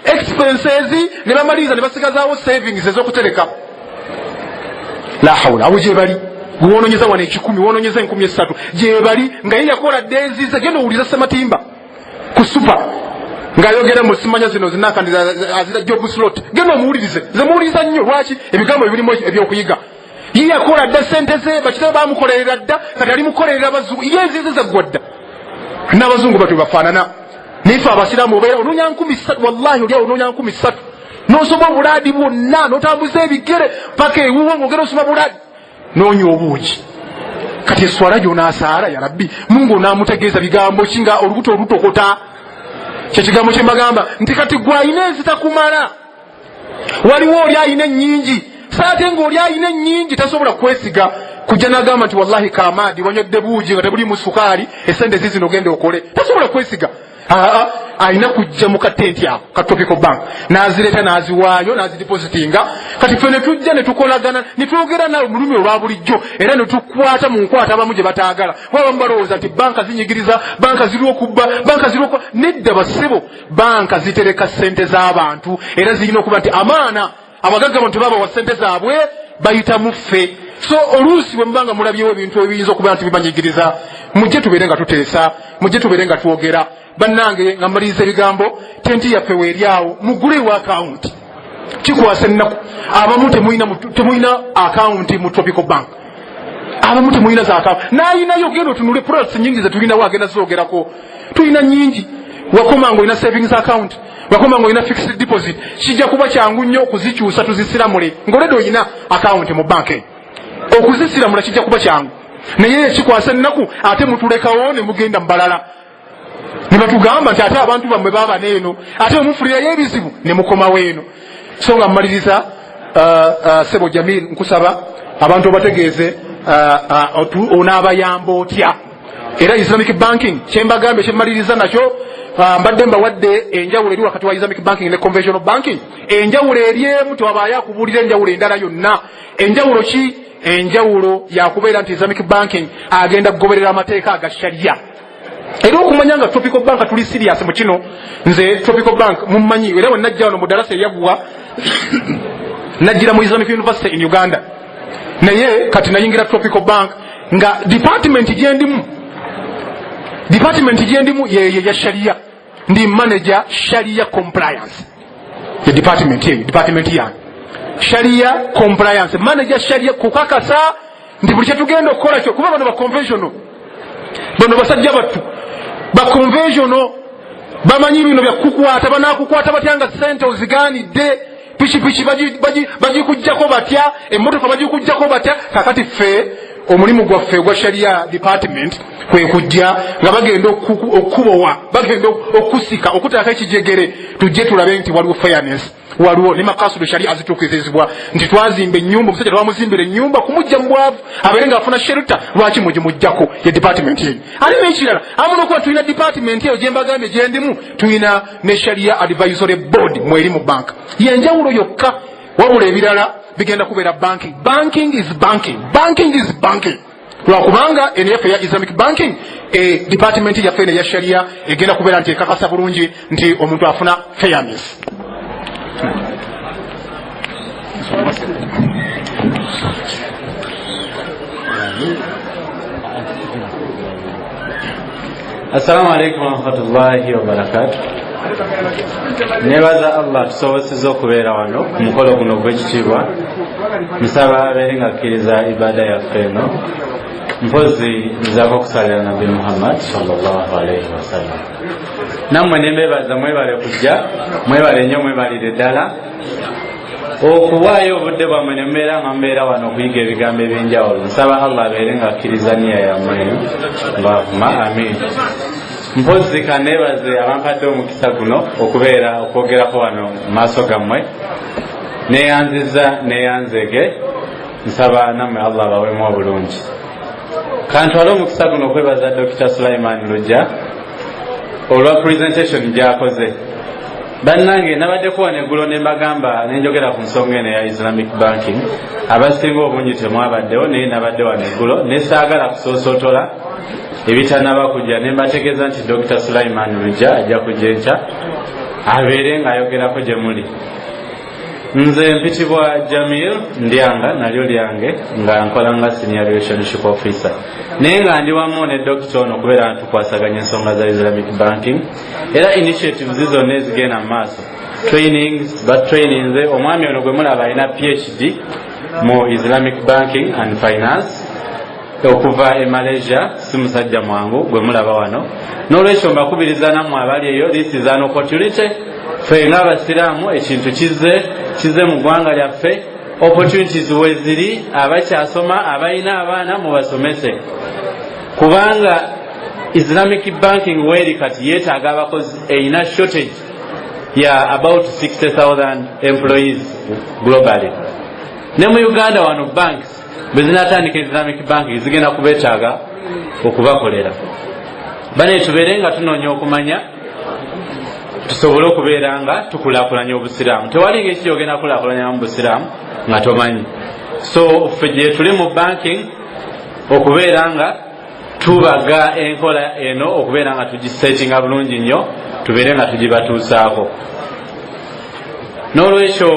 expenses ne bamaliriza ne basigazaawo savings ez'okutereka la hawla abo gye bali wonoonyeza wano 10 wonoonyeza 13 gye bali nga ye yakola days ze genda owuliza Sematimba ku super ng'ayogera mu simanya zino zinakandiza azira job slot genda omuwulirize ze muwuliriza nnyo lwaki ebigambo ebirimu ebyokuyiga ye yakola dda ssente ze bakitabe bamukolerera dda kati ali mukolerera abazungu ye nzize zaggwa dda n'abazungu batwe bafaanana nife abasiraamu obeera onoonya 3,000 wallahi oli awo onoonya 3,000 n'osoma obulaadi bwonna n'otambuza ebigere paka ewuwo ng'ogera osoma bulaadi noonya obuugi kati eswala gy'onaasaala ya rabbi Mungu onaamutegeeza bigambo ki nga olubuto olutokota kyekigambo kye mbagamba nti kati gwe ayina ezitakumala waliwo oli ayina ennyingi saate ng'oli ayina ennyingi tasobola kwesiga kujja n'agamba nti wallahi kaamaadi wanywedde buugi nga tebulimu sukaali essente zizino ogenda okole tasobola kwesiga ayina kujja mu katenti ako ka Tropical Bank n'azireeta n'aziwaayo n'azidepositinga kati ffe ne tujja ne tukolagana ne twogera nawe mu lulimi olwa bulijjo era ne tukwata mu nkwata abamu gye bataagala wabamu balowooza nti banka zinyigiriza banka ziri okubba banka ziri okuba nedda bassebo banka zitereka ssente z'abantu era zirina okuba nti amaana abagagga bantu babawa ssente zaabwe bayitamu ffe so oluusi bwe mubanga mulabyewo ebintu ebiyinza okuba nti bibanyigiriza mujje tubeere nga tuteesa mujje tubeere nga twogera bannange nga mmaliriza ebigambo tenti yaffe weeryawo mugulewo akawunti kikwasa ennaku abamu temulina akawunti mu Tropical Bank abamu temulina za akawunti n'ayinayo genda otunule products nyingi ze tulinawo agenda zogerako tulina nyingi wakoma ng'olina savings account wakoma ng'olina fixed deposit kijja kuba kyangu nnyo okuzikyusa tuzisiramule ng'oledde olina akawunti mu banka okuzisiramula kijja kuba kyangu naye kikwasa ennaku ate mutulekawo ne mugenda mu balala ne batugamba nti ate abantu bammwe baba n'eno ate omufulirayo ebizibu ne mukomawo eno so nga mmaliriza Sebo Jamil nkusaba abantu obategeeze onaabayamba otya era Islamic banking kyembagambye kyemmaliriza nakyo mbadde mbawadde enjawulo eri wakati wa Islamic banking ne conventional banking enjawulo eryemu tewabaayo akubuulira enjawulo endala yonna enjawulo ki enjawulo yakubeera nti Islamic banking agenda kugoberera amateeka aga sharia era okumanya nga Tropical Bank tuli serious mu kino nze Tropical Bank mummanyi era wenajja wano mu darasa eryagwa najjira mu Islamic University in Uganda naye kati nayingira Tropical Bank nga department gyendimu ye ya sharia ndi manager sharia compliance ye department yange sharia compliance manager sharia kukakasa ndi buli kyetugenda okukola kyo kuba bano ba conventional bano basajja battu ba conventional bamanyi bino byakukwata banakukwata batyanga ssente ozigaanidde pikipiki bagikujjako batya emmotoka bagikujjako batya kakati ffe omulimu gwaffe gwa sharia department kwe kujja nga bagenda okubowa bagenda okusika okutaako ekijegere tujje tulabe nti waliwo fairness waliwo ne makasudu sharia azituukizibwa nti twazimba ennyumba omusajja twamuzimbira ennyumba kumujja mu bwavu abeere nga afuna shelter lwaki mugimujjako ye department yeyo ali n'ekirala amu n'okuba tulina department eyo gye mbagambye gyendimu tulina ne sharia advisory board mweri mu banka yenjawulo yokka wabula ebirala bigenda kubeera banking is banking lwakubanga eno yaffe ya Islamic banking department yaffe eno eya sharia egenda kubeera nti ekakasa bulungi nti omuntu afuna fairness. Assalamu alaikum warahmatullahi wabarakatuh. Nebaza Allah tusobozesezza okubeera wano ku mukolo guno gw'ekitiibwa nsaba abeere nga akkiriza ibada yaffe eno mpozi nzaako okusalira Nabbi Muhammad sallallahu alaihi wasallam. Nammwe ne mbebaza mwebale kujja mwebale nnyo mwebalire ddala okuwaayo obudde bwammwe ne mbeera nga mbeera wano okuyiga ebigambo eby'enjawulo. Nsaba Allah abeere nga akkiriza nniya yammwe Allahumma amin. Mpozi kanebaze abampadde omukisa guno okubeera okwogerako wano mu maaso gammwe neyanzege nsaba nammwe Allah baweemu obulungi. Kantwale omukisa guno okwebaza Dr. Sulaiman Lujja olwa presentation gy'akoze. Bannange nabaddeko wano eggulo ne mbagamba nenjogera ku nsonga eno ya Islamic banking abasinga obungi temwabaddewo naye nabadde wano eggulo nesaagala kusoosotola ebitanaba kujja ne mbategeeza nti Dr. Sulaiman Lujja ajja kujja enkya abeere ng'ayogerako gye muli. Nze mpitibwa Jamil Ndyanga nalyo lyange nga nkola nga senior relationship officer naye nga ndi wamu ne Dr. ono kubeera ntukwasaganya ensonga za Islamic banking era initiatives zonna ezigenda mu maaso trainings omwami ono gwe mulaba alina PhD mu Islamic banking and finance okuva e Malaysia si musajja mwangu gwe mulaba wano n'olwekyo mbakubiriza nammwe abali eyo this is an opportunity ffe ng'abasiraamu ekintu kize mu ggwanga lyaffe opportunities we ziri abakyasoma abalina abaana mubasomese kubanga Islamic banking weeri kati yeetaaga abakozi erina shortage ya about 60,000 employees globally ne mu Uganda wano banks bezinatandika Islamic banking zigenda kubeetaaga okubakolera bane tubeere nga tunoonya okumanya tusobole okubeera nga tukulaakulanya obusiraamu tewali ng'eki gyogenda kulaakulanya mu busiraamu nga tomanyi so ffe gye tuli mu banking okubeera nga tubaga enkola eno okubeera nga tugisetinga bulungi nnyo tubeere nga tugibatuusaako n'olwekyo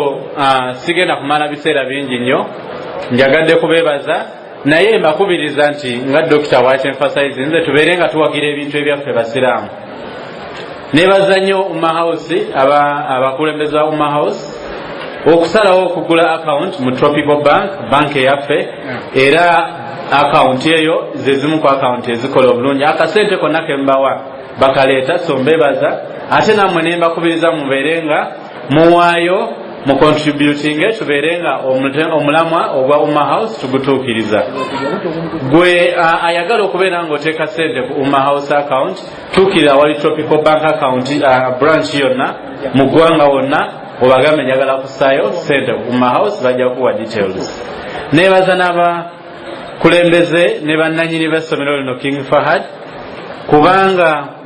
sigenda kumala biseera bingi nnyo njagadde kubeebaza naye mbakubiriza nti nga dokita bw'akyemfasize nze tubeere nga tuwagira ebintu ebyaffe basiraamu nebaza nnyo Umma House abakulembeze ba Umma House okusalawo okugula account mu Tropical bank eyaffe era account eyo zezimu ku account ezikola obulungi akasente konna kembawa bakaleeta so mbebaza ate nammwe nembakubiriza mubeere nga muwaayo mu contributing tubeere nga omulamwa ogwa Umma House tugutuukiriza gwe ayagala okubeera nga oteeka sente ku Umma House account tuukirira wali Tropical bank account branch yonna mu ggwanga wonna obagambe njagala kussaayo sente ku Umma House bajja kuwa details nebaza n'abakulembeze ne bannanyini b'essomero lino King Fahad kubanga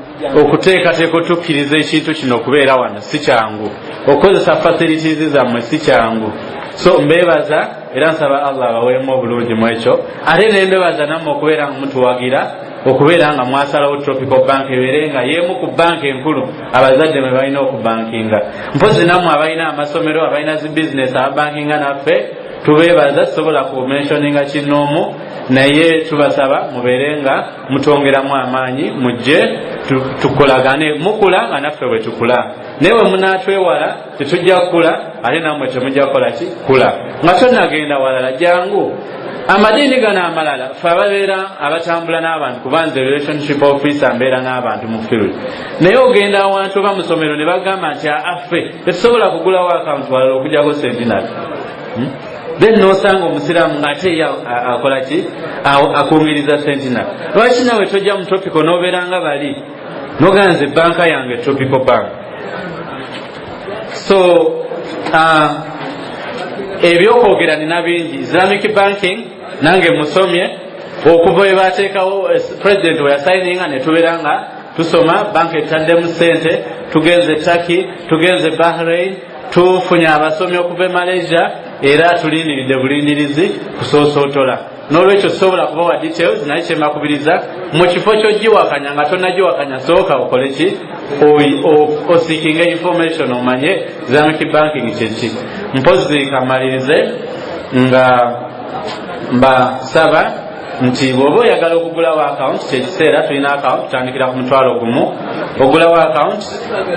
okuteekateeka otukkiriza ekintu kino okubeera wano si kyangu okukozesa facilities zammwe si kyangu so mbeebaza era nsaba Allah abaweemu obulungi mu ekyo ate nembebaza nammwe okubeera nga mutuwagira okubeera nga mwasalawo Tropical bank ebeere nga yeemu ku banka enkulu abazadde mwe balina okubankinga mpozi nammwe abalina amasomero abalina zi bizinesi ababankinga naffe tubeebaza tusobola kumentioninga kinoomu naye tubasaba mubeere nga mutwongeramu amaanyi mujje tukolagane mukula nga naffe bwe tukula naye bwe munaatwewala tetujja kukula ate nammwe temujja kukola ki kula nga tonnagenda walala jangu amadiini gano amalala fe ababeera abatambula n'abantu kubanze relationship officer mbeera n'abantu mu field naye ogenda awantu oba musomero ne bagamba nti affe tetusobola kugulawo account walala okujjako sentinal then nosanga omusiraamu ng'ate akola ki akungiriza sentinal lwaki nawe tojja mu Tropical n'obeera nga bali noganze banka yange Tropical bank so ebyokwogera nina bingi Islamic banking nange musomye okuva we bateekawo president we yasayininga ne tubeera nga tusoma banka etaddemu sente tugenze Turkey tugenze Bahrain tufunye abasomi okuva e Malaysia era tulindiridde bulindirizi kusoosotola n'olwekyo sobola kubawa details naye kyembakubiriza mu kifo ky'ogiwakanya nga tonnagiwakanya sooka okole ki osikinga information omanye Islamic banking kyeki mpozi kamalirize nga mbasaba nti bw'oba oyagala okugulawo account kyekiseera tulina account tutandikira ku $1,000 ogulawo account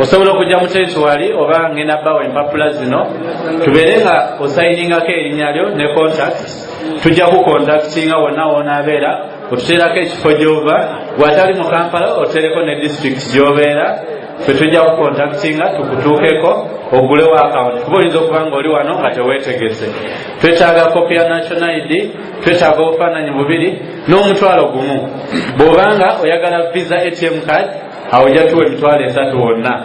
osobola okujja mu territory oba ngenda bawa empapula zino tubeere nga osayiningako erinnya lyo ne contact tujja kukontaktinga wonna wonaabeera otuteerako ekifo gy'ova bw'atali mu Kampala otereko ne district gy'obeera fe tujja kukontaktinga tukutuukeko ogulewo account kuba oyinza okuba nga oli wano nga teweetegese twetaaga kopi ya national ID twetaaga obufaananyi bubiri n'$1,000 bw'obanga oyagala visa ATM card awo ojja tuwa $3,000 wonna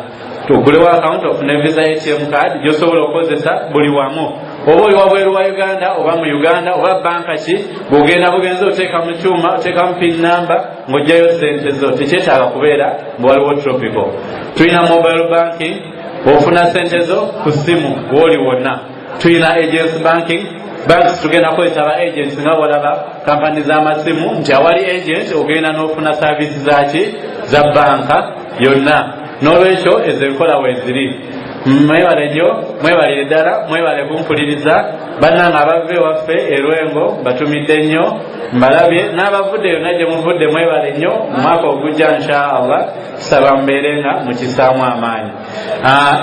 tugulewo account ofune visa ATM card gy'osobola okukozesa buli wamu oba oli wabweru wa Uganda oba mu Uganda oba banka ki bw'ogenda bugenza oteeka mu kyuma oteeka mu pin number ng'ojjayo sente zo tekyetaaga kubeera waliwo Tropical tulina mobile banking ofuna sente zo ku ssimu w'oli wonna tulina agents banking banks tugenda kukozesa aba agents nga walaba kampani z'amasimu nti awali agent ogenda n'ofuna service zaki za banka yonna n'olwekyo ezo enkola weeziri mwebale nnyo mwebalire ddala mwebale kumpuliriza bannange abava ewaffe erwengo batumidde nnyo mbalabye n'abavudde yonna gye muvudde mwebale nnyo omwaka ogujja insha Allah tusaba mbeere nga mukisaamu amaanyi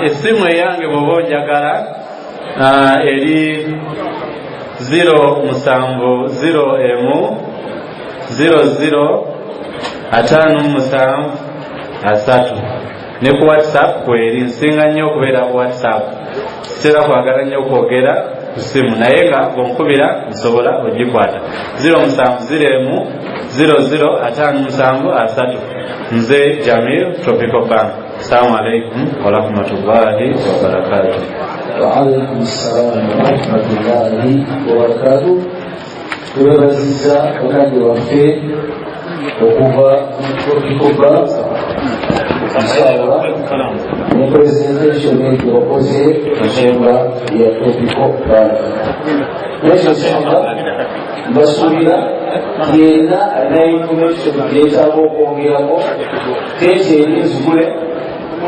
essimu eyange bw'oba onjagala eri 070 0057 ne ku WhatsApp kweri nsinga nnyo okubeera ku WhatsApp kitera kwagala nnyo okwogera ku simu naye nga bwonkubira nsobola ogikwata 070057 nze Jamil Tropical Bank. Assalamu alaikum warahmatullahi wabarakatuh. وعليكم السلام ورحمة الله وبركاته. Tunabaziza wakati waffe okuva kuba inshallah ne presentation yetu wakoze nsonga ya Tropical Bank. Nesho inshallah basuubira yena alina information yeetaaga okwongerako tekyeri nzigule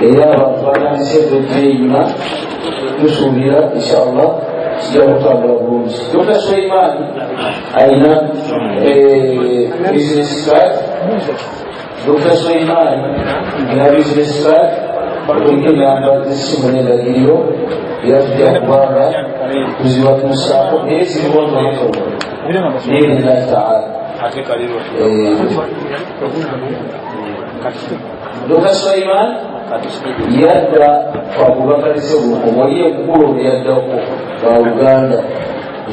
era abantu batandise beteeyuna tusuubira inshallah kijja kutambula bulungi. Dr. Suleiman alina business card. Dr. Suleiman alina business card okuliko namba z'essimu n'endagiriro era tujja kubanga tuzibatuusaako naye ziriwo ntonotono biidhnillahi taala. Dr. Suleiman yadda twakubakalise omwali omukulu yaddako wa Uganda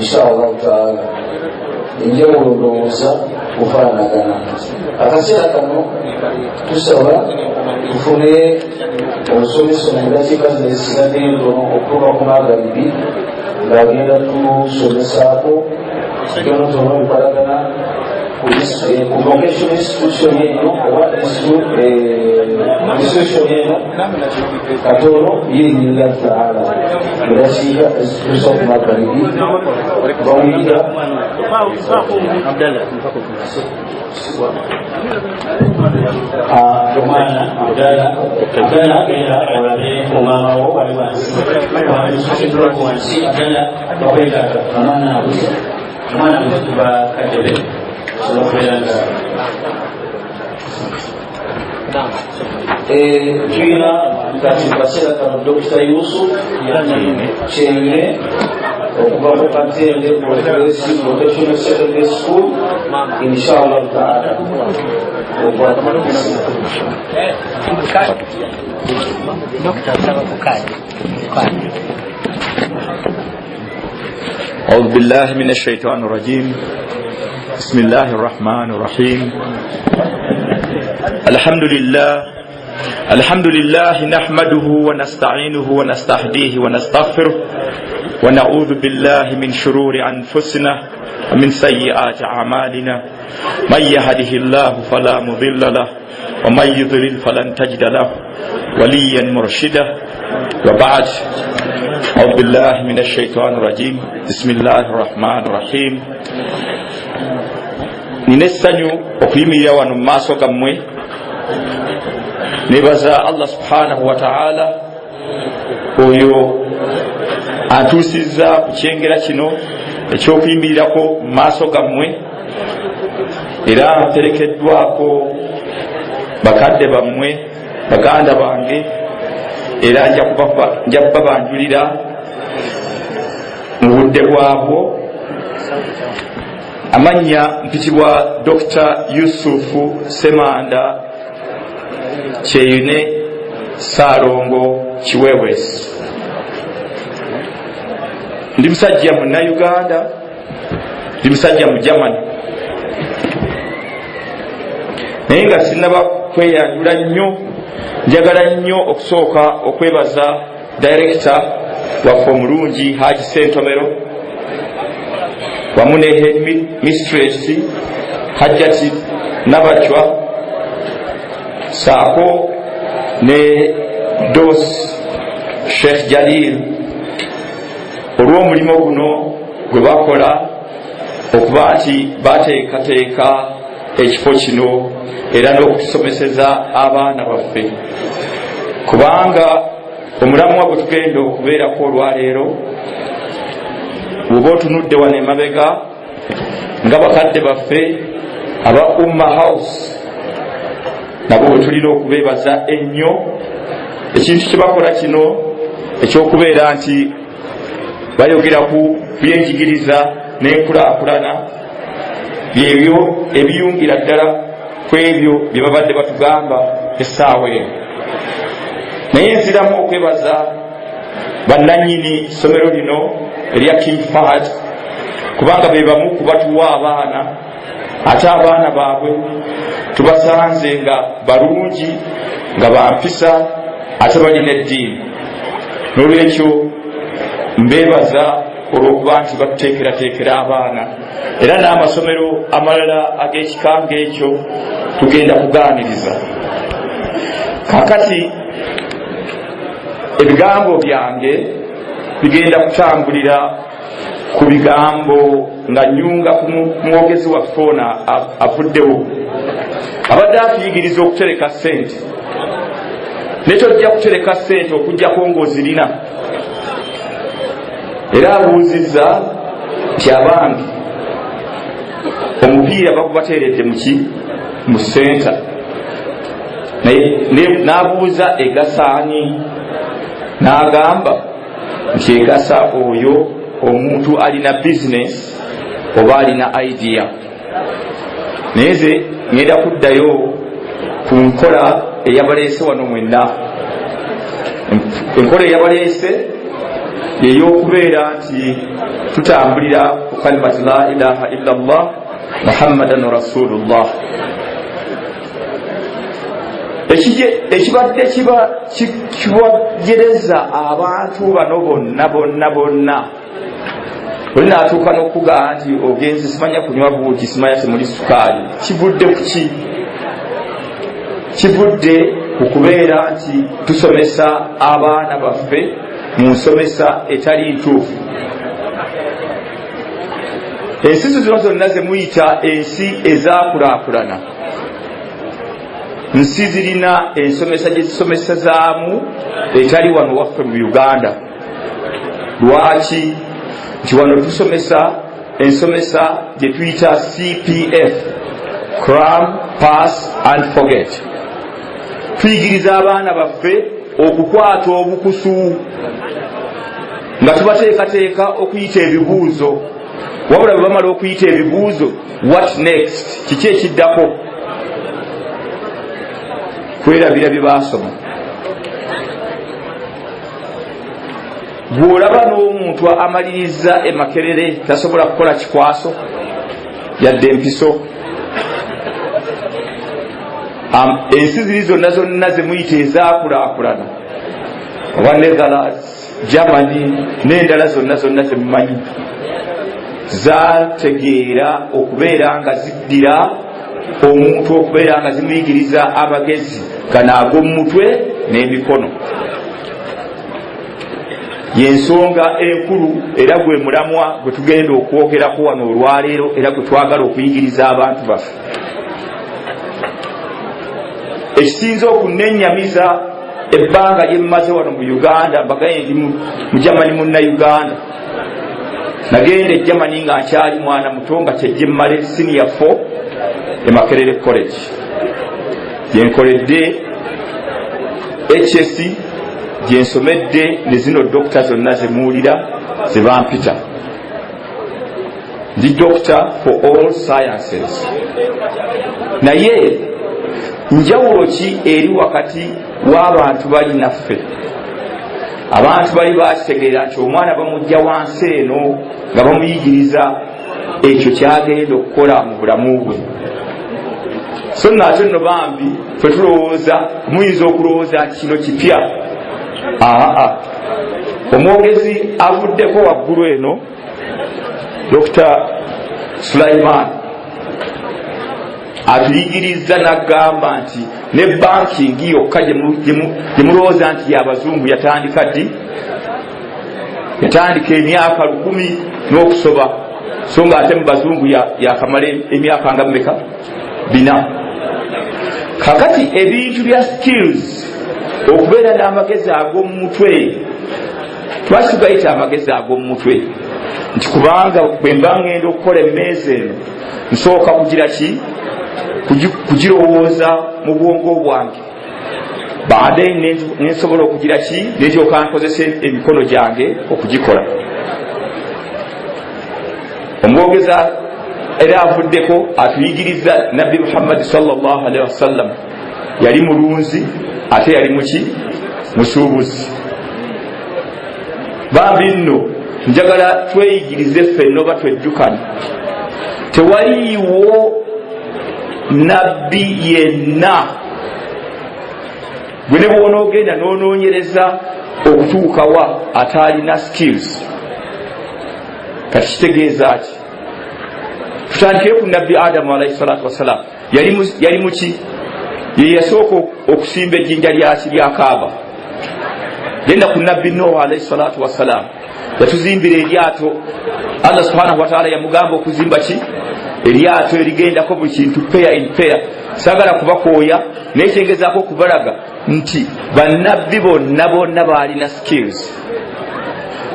inshallah taala enjawulo ndowooza kufaanagana. Akaseera kano tusaba tufune obusomeso mu dakiika zino ezisigadde entono okutuuka ku magharibi ng'agenda tusomesaako tonotono okukolagana ku vocation institution eno oba institution eno katono biidhnillahi taala edakiika ezituusa ku magharibi bawulira omwana Abdalla era olabe omama wo bali wansi wansi Abdalla bakwetaaga omwana abuze omwana mutuba kadebe sokubeeranga tulina kati kaseera kano Dr. Yusuf Kyenge okuva ku Katende Progressive Vocational Secondary School inshallah taala. أعوذ بالله من الشيطان الرجيم. بسم الله الرحمن الرحيم. الحمد لله نحمده ونستعينه ونستهديه ونستغفره ونعوذ بالله من شرور أنفسنا ومن سيئات أعمالنا. من يهده الله فلا مضل له ومن يضلل فلن تجد له وليا مرشدا. وبعد أعوذ بالله من الشيطان الرجيم. بسم الله الرحمن الرحيم. Ninesanyu okuyimirira wano mu maaso gammwe nebaza Allah subhanahu wa ta'ala oyo antuusizza ku kyengera kino eky'okuyimirirako mu maaso gammwe era nterekeddwako bakadde bammwe baganda bange era nja kubabanjulira mu budde bwabwo. Amanya mpitibwa Dr. Yusufu Semanda Kyeyune Salongo Kiwewesi. Ndi musajja Munnayuganda, ndi musajja mu Germany. Naye nga sinnaba kweyanjula nnyo, njagala nnyo okusooka okwebaza director waffe omulungi Haji Sentomero wamu ne head mistress Hajjati Nabachwa saako ne dos Sheikh Jalil olw'omulimu guno gwe bakola okuba nti bateekateeka ekifo kino era n'okutusomeseza abaana baffe, kubanga omulamwa gwe tugenda okubeerako olwaleero bw'oba otunudde wano emabega nga bakadde baffe aba Umma House nabo bwe tulina okubeebaza ennyo ekintu kye bakola kino ekyokubeera nti bayogera ku byenjigiriza n'enkulaakulana byebyo ebiyungira ddala ku ebyo bye babadde batugamba essaawa eno. Naye nziramu okwebaza bannannyini ssomero lino erya King Fahad kubanga be bamu kubatuwa abaana, ate abaana baabwe tubasanze nga balungi, nga bampisa, ate balina eddiini. N'olwekyo mbeebaza olw'okuba nti batuteekerateekera abaana, era n'amasomero amalala ag'ekikanga ekyo tugenda kugaaniriza. Kakati ebigambo byange bigenda kutambulira ku bigambo nga nyunga ku mwogezi waffe ono avuddewo, abadde atuyigiriza okutereka ssente. Netojja kutereka ssente okujjako ng'ozirina. Era abuuzizza nti abange omupiira bagubateeredde mu senta, n'abuuza egasaani, n'agamba nti egasa oyo omuntu alina bizinesi oba alina idea. Naye ze ngenda kuddayo ku nkola eyabaleese wano mwenna. Enkola eyabaleese y'ey'okubeera nti tutambulira ku kalimati la ilaha illa Allah muhammadan rasulullah. Ekibadde kibagereza abantu bano bonna oli naatuuka n'okugamba nti ogenze simanya kunywa buugi, simanya temuli sukaali. Kivudde ku ki? Kivudde ku kubeera nti tusomesa abaana baffe mu nsomesa etali ntuufu. Ensi zino zonna ze muyita ensi ezaakulaakulana, nsi zirina ensomesa gye zisomesezaamu etali wano waffe mu Uganda. Lwaki? Nti wano tusomesa ensomesa gye tuyita CPF, cram, pass and forget. Tuyigiriza abaana baffe okukwata obukusu nga tubateekateeka okuyita ebibuuzo, wabula bwe bamala okuyita ebibuuzo, what next? Kiki ekiddako? Kwerabira bye baasoma. Bw'olaba n'omuntu amaliriza emakerere tasobola kukola kikwaso yadde empiso. Ensi ziri zonna ze muyita ezaakulaakulana, oba Netherlands, Germany n'endala zonna ze mumanyi, zaategeera okubeera nga ziddira omuntu okubeera nga zimuyigiriza amagezi gano ag'omu mutwe n'emikono. Y'ensonga enkulu era gwe mulamwa gwe tugenda okwogerako wano olwaleero, era gwe twagala okuyigiriza abantu baffe. Ekisinza okunennyamiza ebbanga lye mmaze wano mu Uganda, mbagaye ndi mu Germany munna-Uganda. Nagenda e Germany nga nkyali mwana muto, nga kyejje mmale senior 4 e Makerere College. Gyenkoledde HSC, gyensomedde ne zino dokita zonna ze muwulira ze bampita. Ndi doctor for all sciences. Naye njawulo ki eri wakati w'abantu bali naffe? Abantu bali bakitegeera nti omwana bamujja wansi eno nga bamuyigiriza ekyo kyagenda okukola mu bulamu bwe. So nate nno bambi ffe tulowooza, muyinza okulowooza nti kino kipya. Omwogezi avuddeko waggulu eno, Dr. Sulaiman, atuyigiriza n'agamba nti ne banking yokka gye mulowooza nti y'abazungu yatandika ddi? Yatandika emyaka 1000 n'okusoba, so nga ate mu bazungu yakamala emyaka nga mmeka? 4. Kakati ebintu bya skills, okubeera n'amagezi ag'omu mutwe, twaki tugayita amagezi ag'omu mutwe? Nti kubanga bwe mba ngenda okukola emmeeza eno, nsooka kugira ki? Kugirowooza mu bwongo bwange, baadaye nensobola okugira ki? Netyoka nkozesa emikono gyange okugikola. Omwogeza era avuddeko atuyigiriza nabbi Muhammad sallallahu alaihi wasallam yali mulunzi ate yali muki musuubuzi. Bambi nno njagala tweyigirize ffenna oba twejjukane tewaliiwo nabbi yenna gwe ne bw'onoogenda n'onoonyereza okutuukawa ataalina skills. Kati kitegeeza ki? Tutandikire ku nabbi Adamu alayhi salatu wassalam. Yali muki? Ye yasooka okusimba ejjinja lya Kaaba. Genda ku nabbi Nuuhu alayhi salatu wassalam, yatuzimbira eryato. Allah subhanahu wa ta'ala yamugamba okuzimba ki? Eryato erigendako buli kintu pair in pair. Sagala kubakooya naye kyengezaako okubalaga nti bannabbi bonna baalina skills.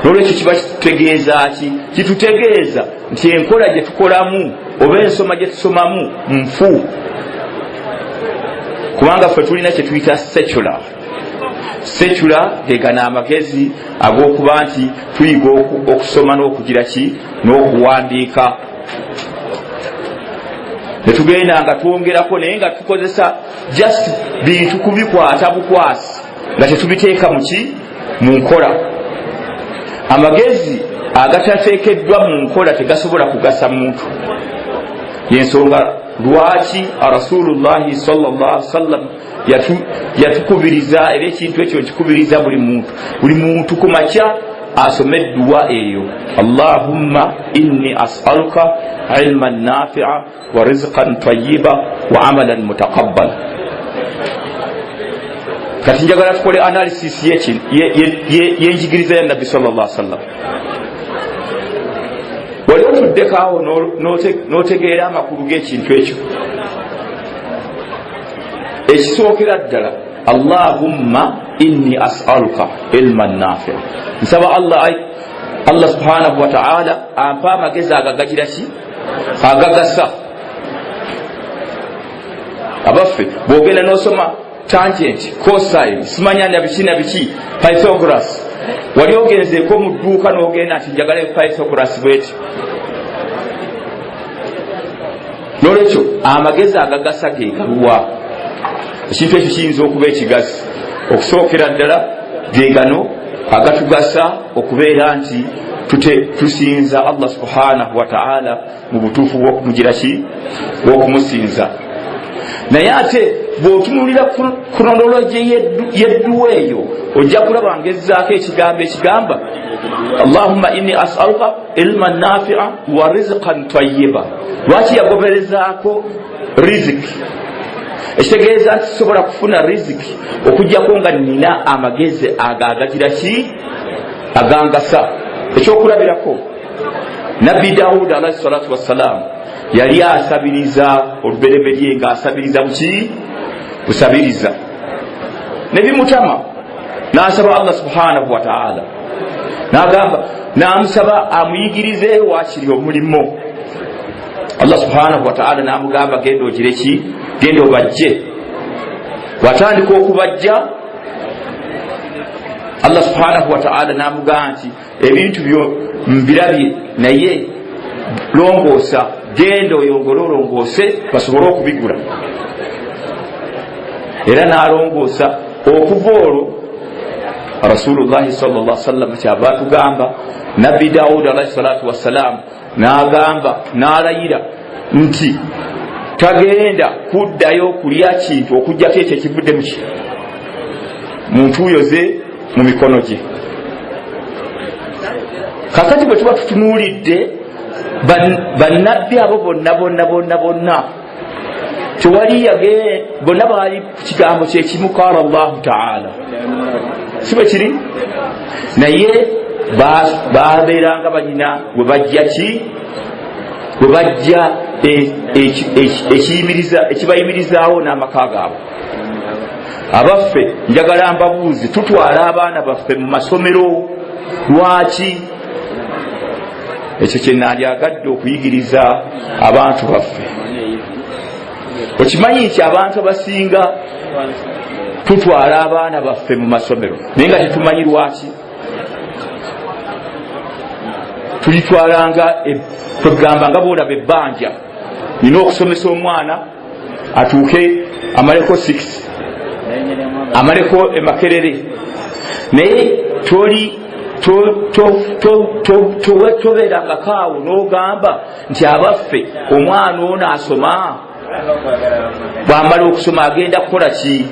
Nolwekyo kiba kitutegeeza ki? Kitutegeeza nti enkola gye tukolamu oba ensoma gye tusomamu nfu, kubanga ffe tulina kye tuyita secular. Secular gegana amagezi ag'okuba nti tuyiga okusoma n'okugira ki? N'okuwandiika. Netugenda nga twongerako naye nga tukozesa just bintu kubikwata bukwasi nga tetubiteeka muki? Mu nkola. Amagezi agatateekeddwa mu nkola tegasobola kugasa muntu. Yensonga lwaki Rasulullahi sallallahu alaihi wasallam yatukubiriza era ekintu ekyo nkikubiriza buli muntu ku makya asome edduwa eyo, Allahumma inni as'aluka ilman nafi'a wa rizqan tayyiba wa amalan mutaqabbal. Kati njagala tukole analysis y'enjigiriza ya Nabbi sallallahu alaihi wasallam. Wali otuddeko awo n'otegeera amakulu g'ekintu ekyo. Ekisookera ddala, Allahumma inni as'aluka ilman nafi'a. Nsaba Allah subhanahu wa ta'ala ampa amagezi agagagira ki? Agagasa. Abaffe bw'ogenda n'osoma tangent, cosine, simanya na biki Pythagoras, wali ogenzeeko mu dduuka n'ogenda nti njagala Pythagoras bweti. Nolwekyo amagezi agagasa ge galuwa? Ekintu ekyo kiyinza okuba ekigazi. Okusookera ddala ge gano agatugasa okubeera nti tusinza Allah subhanahu wa ta'ala mu butuufu bw'okumugira ki? Bw'okumusinza. Naye ate bw'otunuulira kronologi y'edduwa eyo ojja kulaba ngezzaako ekigambo ekigamba Allahumma inni as'aluka ilman nafi'a wa rizqan tayyiba. Lwaki yagoberezaako riziki? Ekitegeeza nti sobola kufuna riziki okujjako nga nina amagezi agagira ki? Agangasa. Ekyokulabirako, Nabbi Dawudi alayhi salatu wassalam yali asabiriza olubereberye ng'asabiriza muki? Kusabiriza. Ne bimutama n'asaba Allah subhanahu wa ta'ala, n'agamba n'amusaba amuyigirize waakiri omulimo. Allah subhanahu wa ta'ala n'amugamba genda ogire ki? Genda obajje. Watandika okubajja, Allah subhanahu wa ta'ala n'amugamba nti ebintu byo mbirabye naye longoosa, genda oyongole olongoose basobole okubigula. Era n'alongoosa. Okuva olwo Rasulullahi sallallahu alaihi wasallam kyava atugamba, Nabbi Dawudi alayhi salatu wassalam n'agamba n'alayira nti tagenda kuddayo kulya kintu okujjako ekyo ekivudde mu ntuuyo ze mu mikono gye. Kakati bwe tuba tutunuulidde bannabbi abo bonna tewali bonna baali ku kigambo kyekimu, qala Allahu ta'ala. Si bwe kiri? Naye babeeranga banyina bwe bajja ki? Bwe bajja ekibayimirizaawo n'amaka gaabwe. Abaffe njagala mbabuuzi, tutwala abaana baffe mu masomero lwaki? Ekyo kye nandyagadde okuyigiriza abantu baffe. Okimanyi nti abantu abasinga tutwala abaana baffe mu masomero naye nga tetumanyi lwaki? tulitwalanga kwegamba nga boolaba ebbanja nina okusomesa omwana atuuke amaleko 6 amaleko emakerere naye tobeerangako awo n'ogamba nti abaffe omwana ono asoma bwamala okusoma agenda kukola ki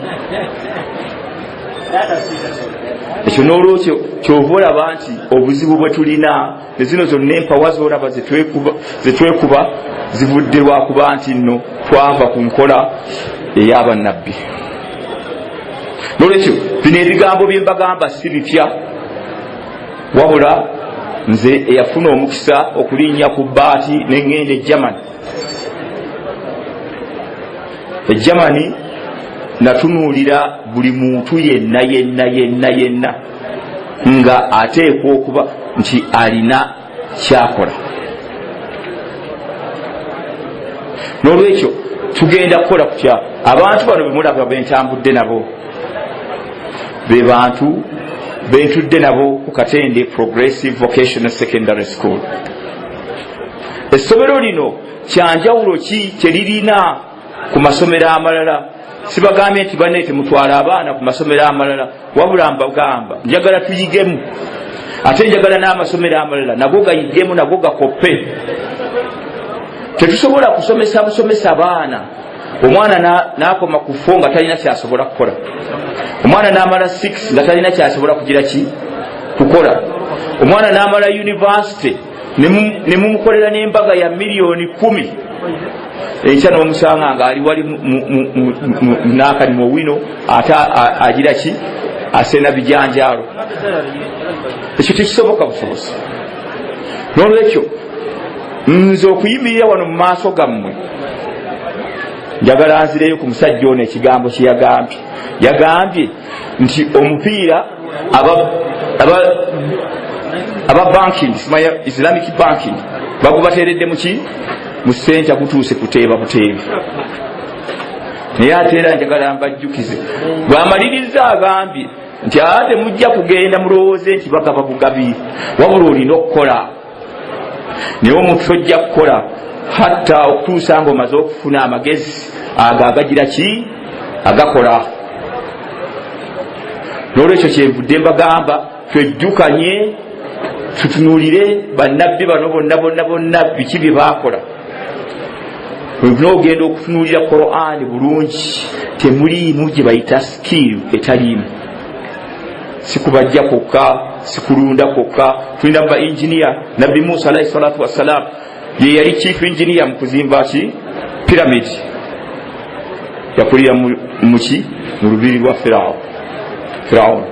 ekyo n'olwekyo kyova olaba nti obuzibu bwe tulina ne zino zonna empawa z'olaba zetwekuba zivudde lwakuba nti nno twava ku nkola ey'abannabbi. N'olwekyo bino ebigambo bye mbagamba si bipya, wabula nze eyafuna omukisa okulinnya ku bbaati neŋŋenda Germany natunuulira buli muntu yenna nga ateekwa okuba nti alina kyakola. N'olwekyo tugenda kukola kutya. Abantu bano bemulaba bentambudde nabo be bantu bentudde nabo ku Katende Progressive Vocational Secondary School. Essomero lino kyanjawulo ki kyelirina ku masomero amalala? Sibagambye nti banne temutwala abaana ku masomero amalala, wabula mbagamba njagala tuyigemu, ate njagala n'amasomero amalala nago gayigemu, nago gakoppe. Tetusobola kusomesa busomesa baana omwana n'akoma ku 4 nga talina kyasobola kukola, omwana n'amala 6 nga talina kyasobola kugira ki kukola, omwana n'amala university ne mumukolera n'embaga ya miliyoni 10 ekya n'omusanga nga ali wali n'akalimu wino ate agira ki asena bijanjaalo. Ekyo tekisoboka busobozi. N'olwekyo nze okuyimirira wano mu maaso gammwe njagala nzireyo ku musajja ono ekigambo kye yagambye nti omupiira aba banking, Islamic banking bagubateeredde muki mu ssente gutuuse kuteeba buteebi. Naye ate era njagala mbajjukize bw'amaliriza agambye nti ate mujja kugenda mulowooze nti bagaba bugabi, wabula olina okukola. Naye omuntu tojja kukola hatta okutuusa nga omaze okufuna amagezi ago agagira ki agakola. N'olwekyo kyenvudde mbagamba twejjukanye tutunuulire bannabbi bano bonna biki bye baakola. N'ogenda okutunuulira Qur'an bulungi temuliimu gye bayita skill etaliimu, si kubajja kokka, si kulunda kokka. Tulina ba engineer, Nabbi Musa alayhi salatu wassalam ye yali chief engineer mu kuzimba ki pyramid, yakulira muki mu lubiri lwa Firaun.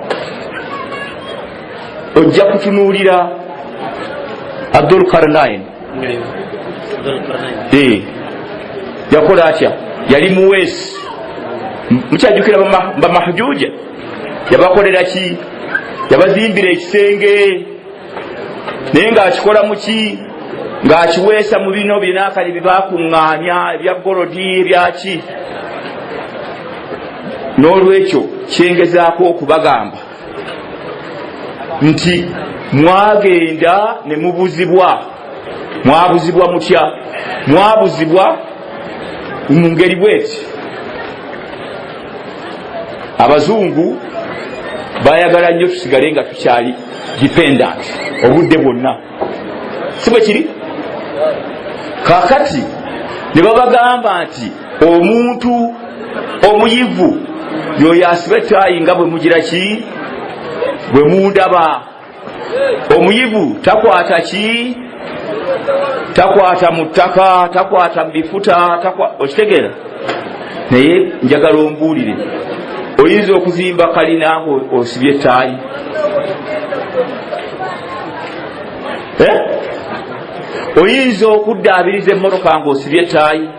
Ojja kutunuulira Abdul Karnain yakola atya, yali muweesi. Mukyajjukira ba Mahjuja yabakolera ki? Yabazimbira ekisenge naye ng'akikola muki ng'akiweesa mu bino binaakali byebakuŋŋaanya ebya golodi ebyaki. N'olwekyo kyengezaako okubagamba nti mwagenda ne mubuzibwa. Mwabuzibwa mutya? Mwabuzibwa mu ngeri bweti. Abazungu bayagala nnyo tusigale nga tukyali dependent obudde bwonna, si bwe kiri? Kaakati ne babagamba nti omuntu omuyivu yoyo asibe ttaayi nga bwe mugira ki bwe mundaba. Omuyivu takwata ki? Takwata mu ttaka, takwata mu bifuta, okitegeera? Naye njagala ombuulire, oyinza okuzimba kalina osibye ttaayi? Oyinza okuddaabiriza emmotoka ng'osibye ttaayi?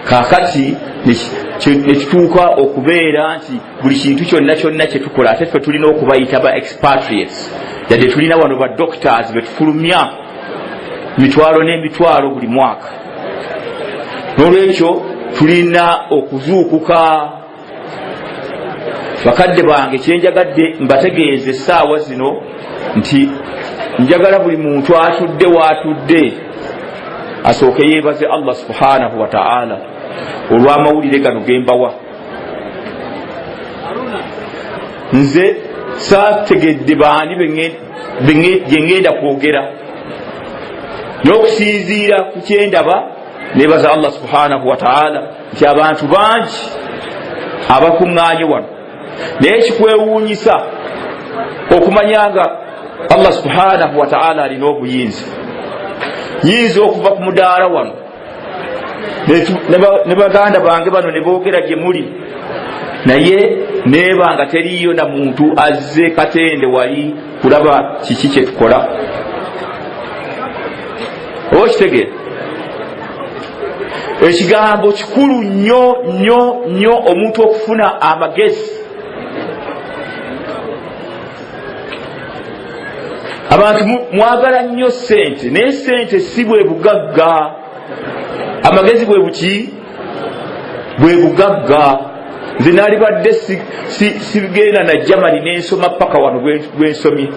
Kaakati nekituuka okubeera nti buli kintu kyonna kye tukola ate ffe tulina okubayita ba expatriates, yadde tulina wano ba doctors betufulumya mitwalo n'emitwalo buli mwaka. N'olwekyo tulina okuzuukuka. Bakadde bange kyenjagadde mbategeeze essaawa zino nti njagala buli muntu atudde waatudde asooke yeebaze Allah subhanahu wa ta'ala olw'amawulire gano gembawa. Nze saategedde baani gye ngenda kwogera n'okusinziira ku kyendaba neebaza Allah subhanahu wa ta'ala nti abantu bangi abakuŋŋaanye wano, naye kikwewuunyisa okumanya nga Allah subhanahu wa ta'ala alina obuyinza. Yinza okuva ku mudaala wano ne baganda bange bano ne boogera gye muli, naye neeba nga teriyo na muntu azze Katende wali kulaba kiki kye tukola. Okitegeera ekigambo kikulu nnyo nnyo nnyo omuntu okufuna amagezi. Abantu mwagala nnyo ssente, naye ssente si bwe bugagga. Amagezi bwe buki? Bwe bugagga. Nze naali badde sigenda na Germany n'ensoma paka wano bwe nsomye.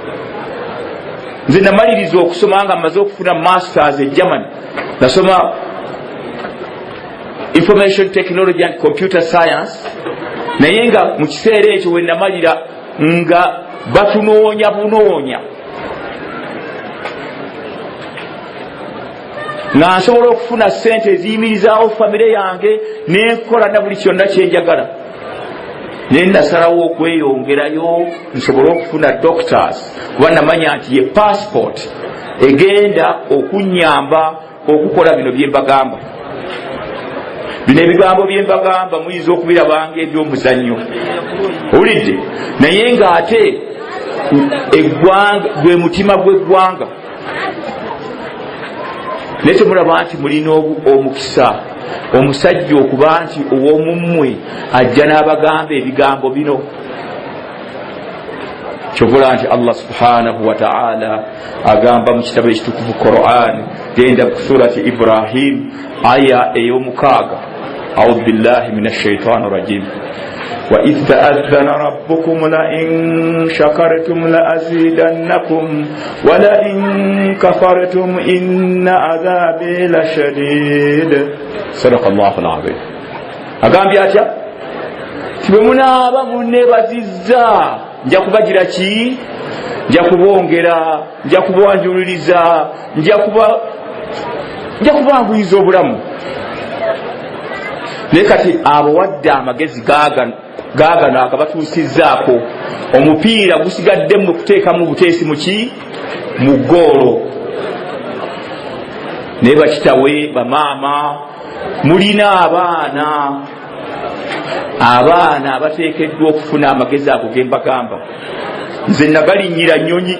Nze namaliriza okusoma nga mmaze okufuna masters e Germany. Nasoma information technology and computer science, naye nga mu kiseera ekyo we namalira nga batunoonya bunoonya nga nsobola okufuna ssente eziyimirizaawo famire yange nenkola na buli kyonna kyenjagala. Naye nasalawo okweyongerayo nsobole okufuna doctors kuba namanya nti ye passport egenda okunyamba okukola bino byembagamba. Bino ebigambo byembagamba muyinza okubirabanga ebyomuzannyo, owulidde, naye ng'ate eggwanga gwe mutima gw'eggwanga. Naye temulaba nti mulina omukisa omusajja okuba nti ow'omummwe ajja n'abagamba ebigambo bino. Kyovula nti Allah subhanahu wa ta'ala agamba mu kitabo ekitukuvu Qur'an, genda ku surati Ibrahim aya ey'omukaaga, a'udhu billahi minash shaitani rajim. وإذ تأذن ربكم لئن شكرتم لأزيدنكم ولئن كفرتم إن عذابي لشديد. صدق الله العظيم. أقام بياتي تبمنا بمنبزيزا nja kubagira ki, nja kubongera, nja kubwanjuliriza, nja kubanguyiza obulamu. Naye kati abo wadde amagezi gaagano agabatuusizzaako, omupiira gusigadde mu kuteekamu buteesi muki mu ggoolo. Naye bakitawe bamaama mulina abaana abateekeddwa okufuna amagezi ago gembagamba. Nze nagalinnyira nnyonyi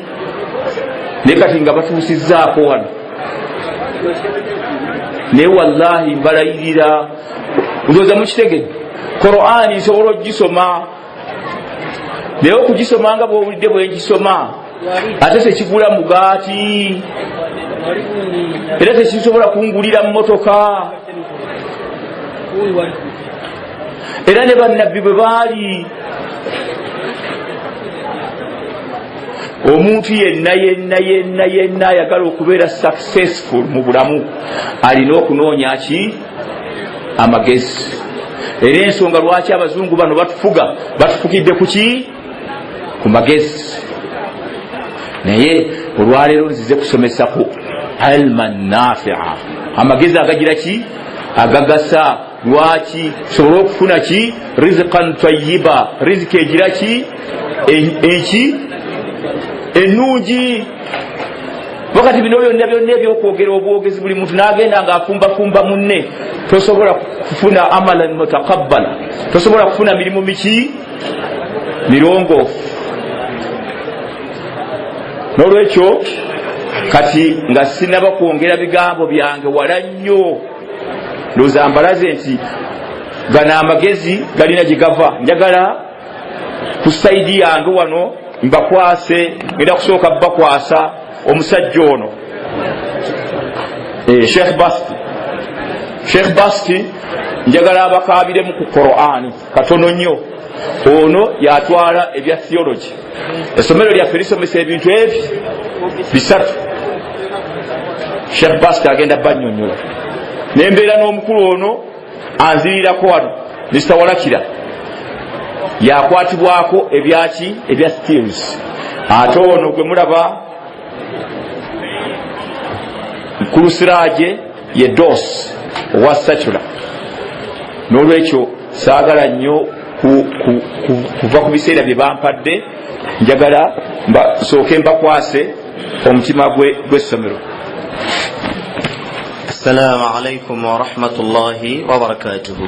naye kati nga batuusizzaako wano. Naye wallahi mbalayirira, ndowooza mukitegedde, Qur'ani nsobola ogisoma, naye okugisoma nga bw'owulidde bwe ngisoma ate tekigula mugaati era tekisobola kungulira mmotoka. Era ne bannabbi bwe baali, omuntu yenna ayagala okubeera successful mu bulamu alina okunoonya ki? Amagezi. Era ensonga lwaki abazungu bano batufugidde ku ki? Ku magezi. Naye olwaleero nzize kusomesa ku ilman nafi'a, amagezi agagira ki? Agagasa. Lwaki? Sobola okufuna ki? Rizqan tayyiba, riziki egira ki? Ennungi. Wakati bino byonna ebyokwogera obwogezi buli muntu n'agenda ng'afumbafumba munne, tosobola kufuna amalan mutakabbala, tosobola kufuna mirimu miki? Mirongoofu. N'olwekyo kati nga sinaba kwongera bigambo byange wala nnyo, ndowooza mbalaze nti gano amagezi galina gye gava. Njagala ku sayidi yange wano mbakwase, ngenda kusooka bakwasa omusajja ono Sheikh Basti njagala abakaabiremu ku Qur'ani katono nnyo. ono yatwala ebya theology. Essomero lyaffe lisomesa ebintu ebyo bisatu. Sheikh Basta agenda bannyonnyola nembeera n'omukulu ono anzirirako wano Mr. Walakira yakwatibwako ebyaki ebya skills. Ate ono gwe mulaba mukulu Siraje ye DOS owa Secular. N'olwekyo saagala nnyo kuva ku biseera bye bampadde, njagala sooke mbakwase omutima gw'essomero. Assalamu alaikum wa rahmatullahi wa barakatuhu.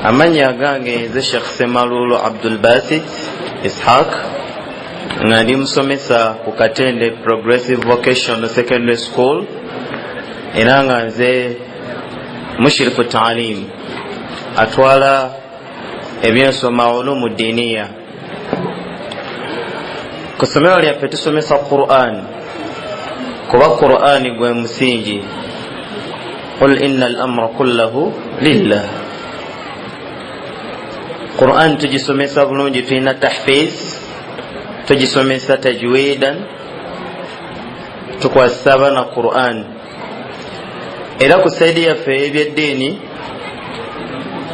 Amanya gange nze Sheikh Semalulu Abdul Basit Ishaq, nga ndi musomesa ku Katende Progressive Vocational Secondary School, era nga nze mushirifu taalim atwala ebyensoma ulumu diniya. Ku ssomero lyaffe tusomesa Qur'an, kuba Qur'ani gwe musingi. Qul inna al-amra kullahu lillah. Qur'an tugisomesa bulungi, tulina tahfiz, tugisomesa tajwidan, tukwasisa abaana Qur'an. Era ku saidi yaffe ebyeddiini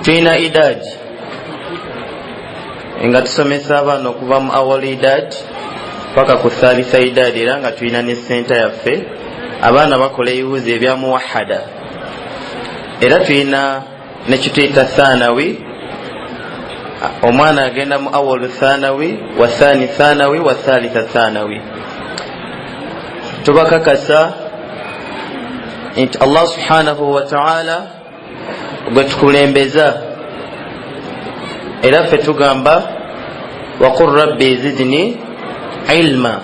tulina idad nga tusomesa abaana okuva mu awal idad paka ku thalitha idad, era nga tulina ne senta yaffe abaana bakola ebibuuzo ebya muwahada. Era tulina ne kituyita thanawi, omwana agenda mu awal thanawi, wa thani thanawi, wa thalitha thanawi. Tubakakasa nti Allah subhanahu wa ta'ala gwe tukulembeza, era ffe tugamba waqul rabbi zidni ilma.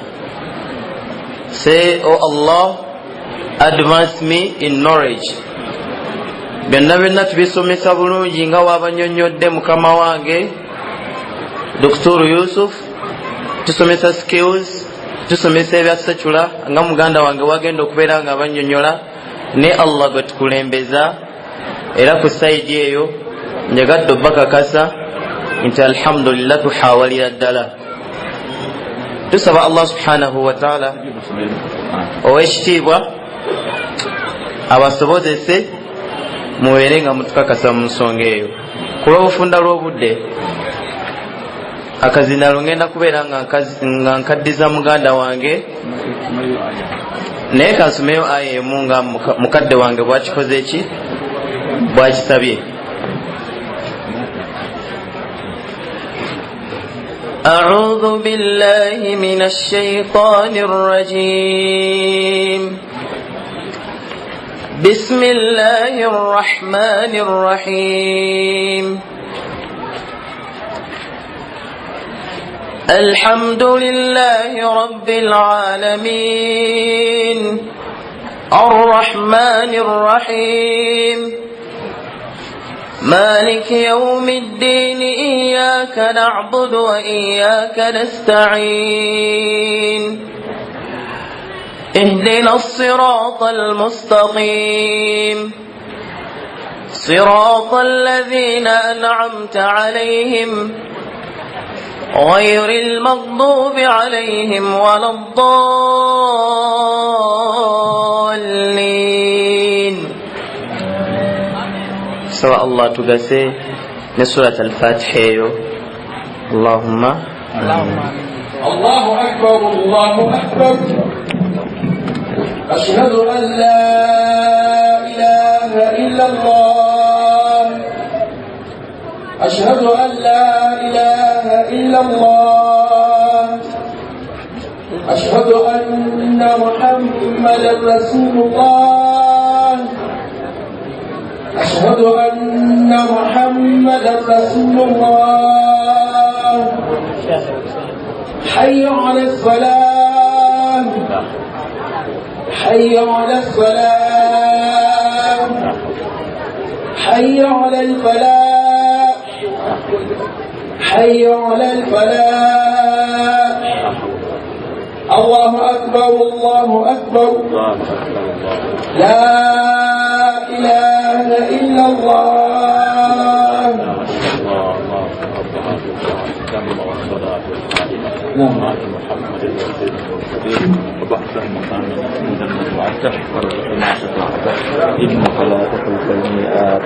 Say, oh Allah, advance me in knowledge. Byonna byonna tubisomesa bulungi nga wabannyonnyodde mukama wange Dr. Yusuf. Tusomesa skills, tusomesa ebya Secular nga muganda wange wagenda okubeera nga abannyonnyola. Ne Allah gwe tukulembeza, era ku saidi eyo njagadde obbakakasa nti alhamdulillah tuhawalira ddala. Tusaba Allah subhanahu wa ta'ala ow'ekitiibwa abasobozese mubeere nga mutukakasa mu nsonga eyo. Ku lw'obufunda lw'obudde akazinalo ngenda kubeera nga nkaddiza muganda wange, naye kansomeyo aya emu nga mukadde wange bwakikoze ki, bwakisabye. أعوذ بالله من الشيطان الرجيم. بسم الله الرحمن الرحيم. الحمد لله رب العالمين الرحمن الرحيم مالك يوم الدين إياك نعبد وإياك نستعين اهدنا الصراط المستقيم صراط الذين أنعمت عليهم غير المغضوب عليهم ولا الضالين. سواء الله تقاسي نسورة الفاتحة. اللهم الله أكبر الله أكبر. أشهد أن لا إله إلا الله. أشهد أن لا إله إلا الله. أشهد أن محمدا رسول الله. أشهد أن محمدا رسول الله. حي على الصلاة. حي على الصلاة. حي على الفلاح. حي على الفلاح. الله أكبر الله أكبر. لا إله إلا الله. التامة والصلاة القائمة وآت محمد الوسيلة والفضيلة وبعثا مقاما محمودا وبعثه وارزقنا شفاعته إنك لا تخلف الميعاد.